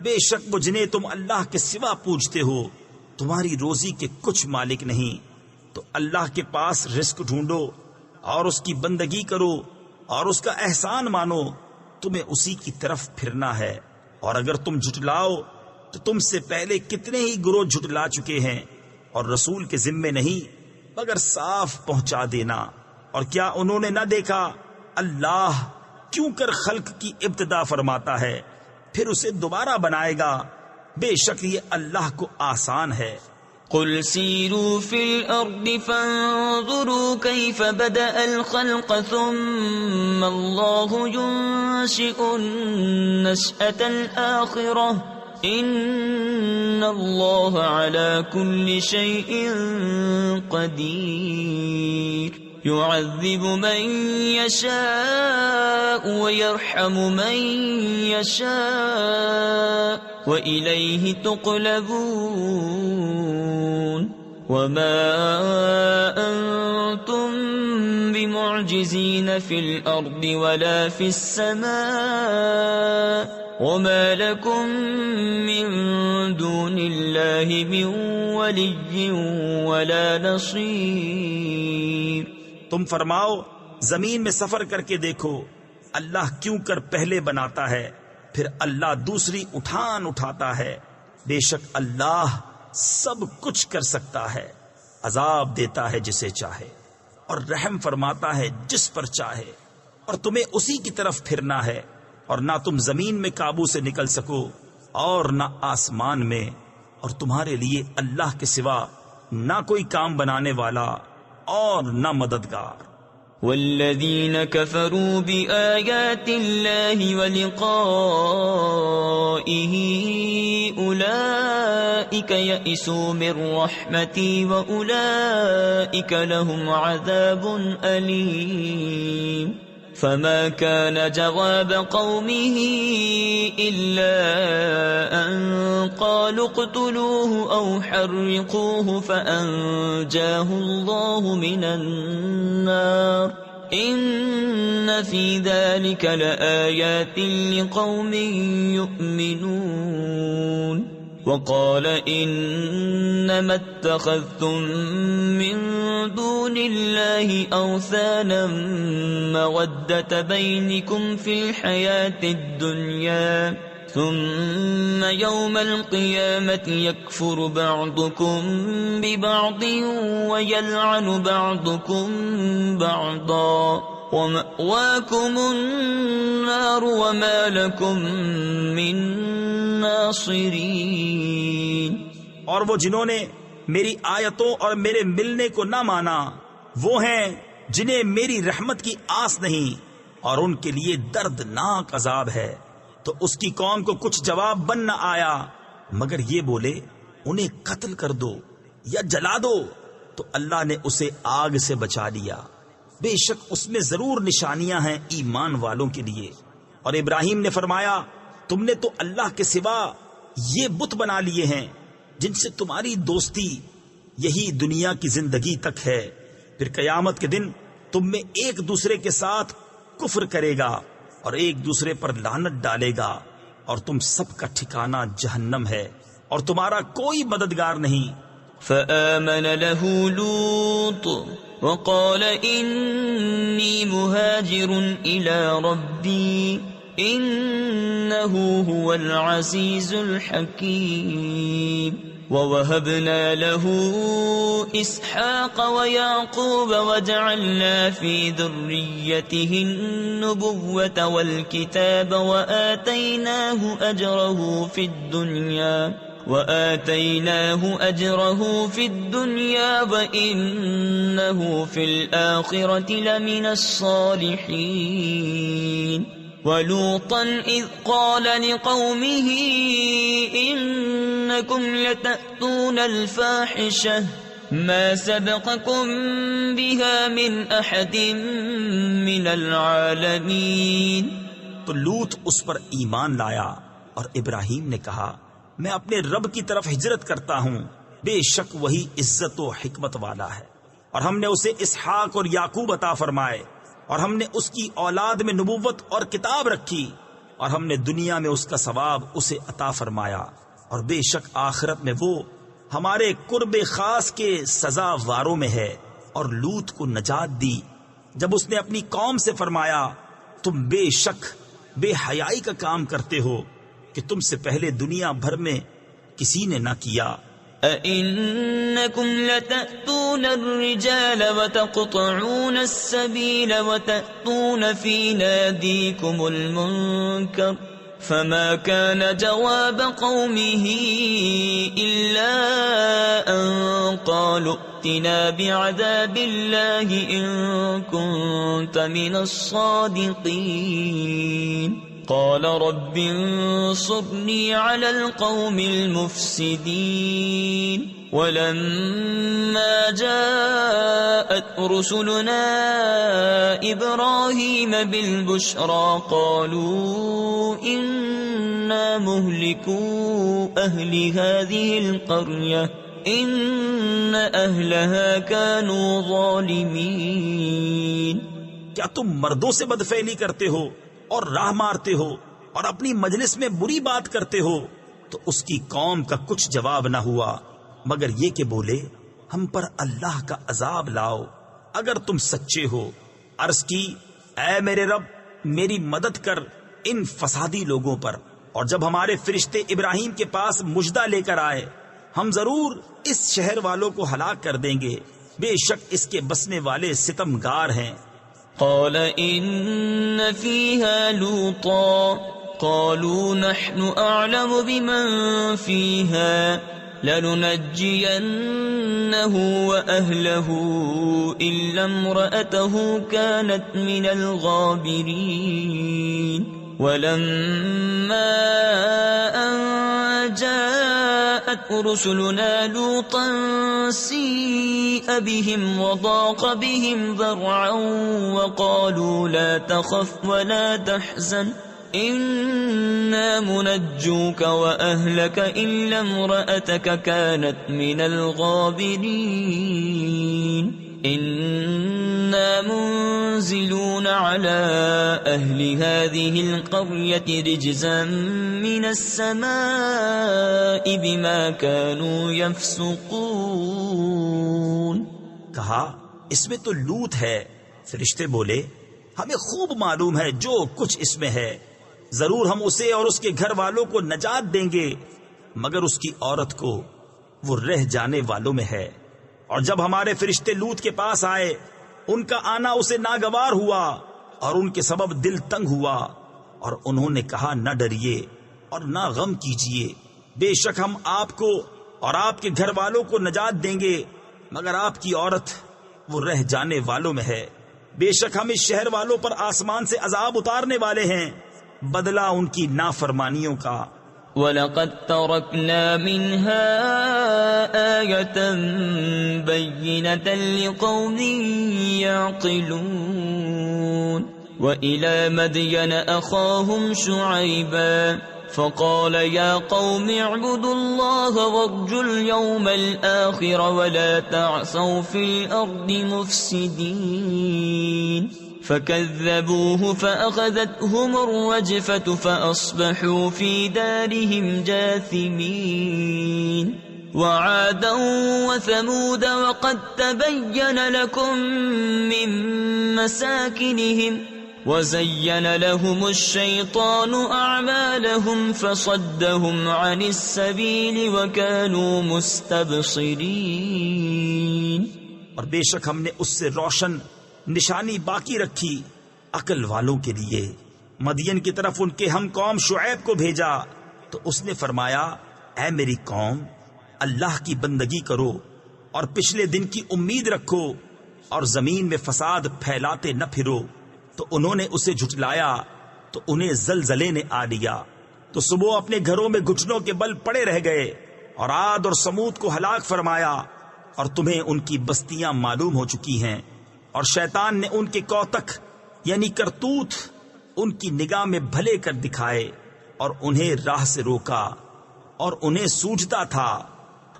بے شک وہ جنہیں تم اللہ کے سوا پوجتے ہو تمہاری روزی کے کچھ مالک نہیں، تو اللہ کے پاس رزق ڈھونڈو اور اس کی بندگی کرو اور اس کا احسان مانو، تمہیں اسی کی طرف پھرنا ہے۔ اور اگر تم جھٹلاؤ تو تم سے پہلے کتنے ہی گروہ جھٹلا چکے ہیں، اور رسول کے ذمے نہیں مگر صاف پہنچا دینا۔ اور کیا انہوں نے نہ دیکھا اللہ کیوں کر خلق کی ابتدا فرماتا ہے پھر اسے دوبارہ بنائے گا، بے شک یہ اللہ کو آسان ہے۔ قل سیروا فی الارض فانظروا کیف بدأ الخلق ثم اللہ ينشئ النشأة الآخرة ان اللہ على كل شیء قدیر۔ يعذب من يشاء ويرحم من يشاء وإليه تقلبون وما أنتم بمعجزين في الأرض ولا في السماء وما لكم من دون الله من ولي ولا نصير۔ تم فرماؤ زمین میں سفر کر کے دیکھو اللہ کیوں کر پہلے بناتا ہے پھر اللہ دوسری اٹھاتا ہے، بے شک اللہ سب کچھ کر سکتا ہے، عذاب دیتا ہے جسے چاہے اور رحم فرماتا ہے جس پر چاہے، اور تمہیں اسی کی طرف پھرنا ہے، اور نہ تم زمین میں قابو سے نکل سکو اور نہ آسمان میں، اور تمہارے لیے اللہ کے سوا نہ کوئی کام بنانے والا اور نہ مددگار۔ والذین کفروا بآیات اللہ ولقائہ اولئک یئسوا من رحمتی واولئک لهم عذاب علیم۔ فما كان جواب قومه إلا أن قالوا اقتلوه أو حرقوه فأنجاه الله من النار إن في ذلك لآيات لقوم يؤمنون۔ وقال إنما اتخذتم من دون الله أوثانا مودة بينكم في الحياة الدنيا ثم يوم القيامة يكفر بعضكم ببعض ويلعن بعضكم بعضا ومأواكم النار وما لكم من ناصرین۔ اور وہ جنہوں نے میری آیتوں اور میرے ملنے کو نہ مانا وہ ہیں جنہیں میری رحمت کی آس نہیں، اور ان کے لیے دردناک عذاب ہے۔ تو اس کی قوم کو کچھ جواب بن نہ آیا مگر یہ بولے انہیں قتل کر دو یا جلا دو، تو اللہ نے اسے آگ سے بچا لیا، بے شک اس میں ضرور نشانیاں ہیں ایمان والوں کے لیے۔ اور ابراہیم نے فرمایا تم نے تو اللہ کے سوا یہ بت بنا لیے ہیں جن سے تمہاری دوستی یہی دنیا کی زندگی تک ہے، پھر قیامت کے دن تم میں ایک دوسرے کے ساتھ کفر کرے گا اور ایک دوسرے پر لعنت ڈالے گا، اور تم سب کا ٹھکانہ جہنم ہے اور تمہارا کوئی مددگار نہیں۔ فآمن له لوط وقال انی مہاجر الى ربی انه هو العزیز الحکیم۔ ووهبنا له اسحاق ويعقوب وجعلنا في ذريته النبوة والكتاب وآتيناه أجره في الدنيا وإنه في الآخرة لمن الصالحين۔ ولوطا إذ قال لقومه إنكم لتأتون الفاحشة ما سبقكم بها من أحد من العالمين تو لوط اس پر ایمان لایا، اور ابراہیم نے کہا میں اپنے رب کی طرف ہجرت کرتا ہوں، بے شک وہی عزت و حکمت والا ہے۔ اور ہم نے اسے اسحاق اور یعقوب عطا فرمائے، اور ہم نے اس کی اولاد میں نبوت اور کتاب رکھی، اور ہم نے دنیا میں اس کا ثواب اسے عطا فرمایا، اور بے شک آخرت میں وہ ہمارے قرب خاص کے سزا واروں میں ہے۔ اور لوط کو نجات دی جب اس نے اپنی قوم سے فرمایا تم بے شک بے حیائی کا کام کرتے ہو کہ تم سے پہلے دنیا بھر میں کسی نے نہ کیا۔ أَإِنَّكُمْ لَتَأْتُونَ الرِّجَالَ وَتَقْطَعُونَ السَّبِيلَ وَتَأْتُونَ فِي نَادِيكُمُ الْمُنكَرَ فَمَا كَانَ جَوَابَ قَوْمِهِ إِلَّا أَن قَالُوا ائْتِنَا بِعَذَابِ اللَّهِ إِن كُنتَ مِنَ الصَّادِقِينَ قال رب انصرني على القوم المفسدين ولما جاءت رسلنا إبراهيم بالبشرى قالوا إنا مهلكو أهل هذه القرية إن أهلها كانوا ظالمين۔ کیا تم مردوں سے بدفعلی کرتے ہو اور راہ مارتے ہو اور اپنی مجلس میں بری بات کرتے ہو؟ تو اس کی قوم کا کچھ جواب نہ ہوا مگر یہ کہ بولے ہم پر اللہ کا عذاب لاؤ اگر تم سچے ہو۔ عرض کی اے میرے رب میری مدد کر ان فسادی لوگوں پر۔ اور جب ہمارے فرشتے ابراہیم کے پاس مژدہ لے کر آئے ہم ضرور اس شہر والوں کو ہلاک کر دیں گے، بے شک اس کے بسنے والے ستمگار ہیں۔ قال إن فيها لوطا قالوا نحن أعلم بمن فيها لننجينه وأهله إلا امرأته كانت من الغابرين ولما أن جاءت رسلنا لوطا سيء بهم وضاق بهم ذرعا وقالوا لا تخف ولا تحزن إنا منجوك وأهلك إلا امرأتك كانت من الغابرين إنا منزلون على أهل هذه القرية رجزا من السماء بما كانوا يفسقون۔ کہا اس میں تو لوط ہے۔ فرشتے بولے ہمیں خوب معلوم ہے جو کچھ اس میں ہے، ضرور ہم اسے اور اس کے گھر والوں کو نجات دیں گے مگر اس کی عورت کو وہ رہ جانے والوں میں ہے۔ اور جب ہمارے فرشتے لوط کے پاس آئے ان کا آنا اسے ناگوار ہوا اور ان کے سبب دل تنگ ہوا، اور انہوں نے کہا نہ ڈریے اور نہ غم کیجیے، بے شک ہم آپ کو اور آپ کے گھر والوں کو نجات دیں گے مگر آپ کی عورت وہ رہ جانے والوں میں ہے۔ بے شک ہم اس شہر والوں پر آسمان سے عذاب اتارنے والے ہیں، بدلہ ان کی نافرمانیوں کا۔ وَلَقَدْ تَرَكْنَا مِنْهَا آيَةً بَيِّنَةً لِقَوْمٍ يَعْقِلُونَ وَإِلَى مَدْيَنَ أَخَاهُمْ شُعَيْبًا فَقَالَ يَا قَوْمِ اعْبُدُوا اللَّهَ وَارْجُوا الْيَوْمَ الْآخِرَ وَلَا تَعْثَوْا فِي الْأَرْضِ مُفْسِدِينَ فكذبوه فأخذتهم الرجفة فأصبحوا في دارهم جاثمين وعادا وثمود وقد تبين لكم من مساكنهم وزين لهم الشيطان أعمالهم فصدهم عن السبيل وكانوا مستبصرين۔ اور بے شک ہم نے اس سے روشن نشانی باقی رکھی عقل والوں کے لیے۔ مدین کی طرف ان کے ہم قوم شعیب کو بھیجا تو اس نے فرمایا اے میری قوم اللہ کی بندگی کرو اور پچھلے دن کی امید رکھو اور زمین میں فساد پھیلاتے نہ پھرو۔ تو انہوں نے اسے جھٹلایا تو انہیں زلزلے نے آ لیا تو صبح اپنے گھروں میں گھٹنوں کے بل پڑے رہ گئے، اور عاد اور سمود کو ہلاک فرمایا، اور تمہیں ان کی بستیاں معلوم ہو چکی ہیں، اور شیطان نے ان کے کوتک یعنی کرتوت ان کی نگاہ میں بھلے کر دکھائے اور انہیں راہ سے روکا اور انہیں سوجھتا تھا.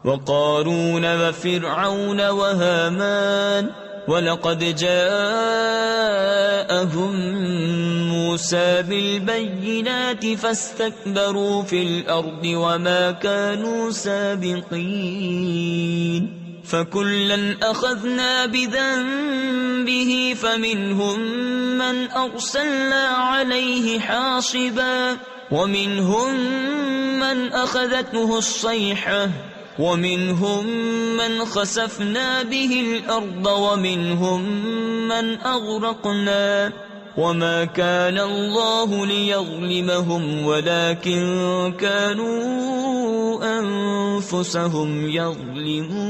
وقارون وفرعون وهامان وَلَقَدْ جَاءَهُم مُوسَى بِالْبَيِّنَاتِ فَاسْتَكْبَرُوا فِي الْأَرْضِ وَمَا كَانُوا سَابِقِينَ فَكُلًّا أَخَذْنَا بِذَنبِهِ فَمِنْهُم مَّنْ أَرْسَلْنَا عَلَيْهِ حَاصِبًا وَمِنْهُم مَّنْ أَخَذَتْهُ الصَّيْحَةُ وَمِنْهُمْ مَنْ خَسَفْنَا بِهِ الْأَرْضَ وَمِنْهُمْ مَنْ أَغْرَقْنَا وَمَا كَانَ اللَّهُ لِيَظْلِمَهُمْ وَلَكِنْ كَانُوا أَنفُسَهُمْ يَظْلِمُونَ.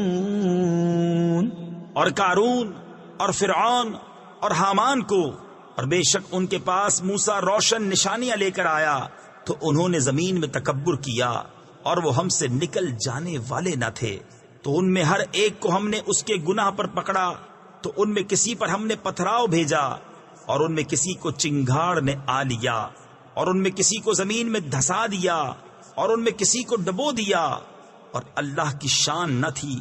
اور قارون اور فرعون اور حامان کو، اور بے شک ان کے پاس موسیٰ روشن نشانیاں لے کر آیا تو انہوں نے زمین میں تکبر کیا اور وہ ہم سے نکل جانے والے نہ تھے. تو ان میں ہر ایک کو ہم نے اس کے گناہ پر پکڑا، تو ان میں کسی پر ہم نے پتھراؤ بھیجا، اور ان میں کسی کو چنگھاڑ نے آ لیا، اور ان میں کسی کو زمین میں دھسا دیا، اور ان میں کسی کو ڈبو دیا. اور اللہ کی شان نہ تھی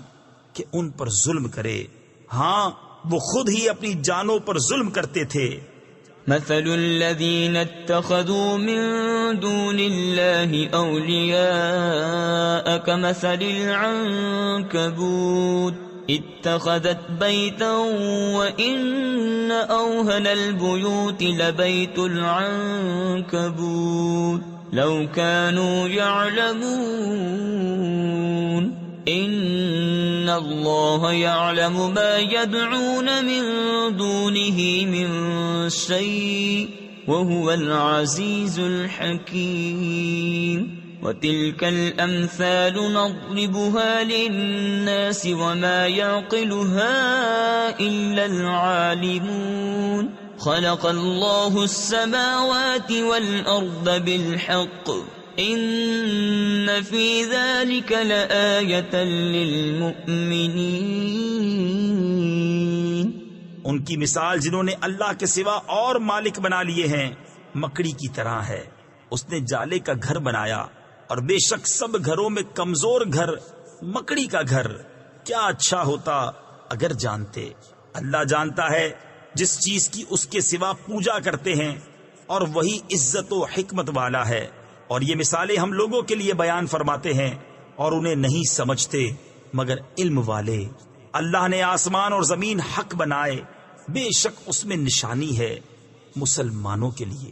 کہ ان پر ظلم کرے، ہاں وہ خود ہی اپنی جانوں پر ظلم کرتے تھے. مثل الذين اتخذوا من دون الله أولياء كمثل العنكبوت اتخذت بيتا وإن أوهن البيوت لبيت العنكبوت لو كانوا يعلمون إن الله يعلم ما يدعون من دونه من شيء وهو العزيز الحكيم. وتلك الأمثال نضربها للناس وما يعقلها إلا العالمون. خلق الله السماوات والأرض بالحق ان فی ذلک لآیۃ للمؤمنین. ان کی مثال جنہوں نے اللہ کے سوا اور مالک بنا لیے ہیں مکڑی کی طرح ہے. اس نے جالے کا گھر بنایا، اور بے شک سب گھروں میں کمزور گھر مکڑی کا گھر. کیا اچھا ہوتا اگر جانتے. اللہ جانتا ہے جس چیز کی اس کے سوا پوجا کرتے ہیں، اور وہی عزت و حکمت والا ہے. اور یہ مثالیں ہم لوگوں کے لیے بیان فرماتے ہیں اور انہیں نہیں سمجھتے مگر علم والے. اللہ نے آسمان اور زمین حق بنائے، بے شک اس میں نشانی ہے مسلمانوں کے لیے.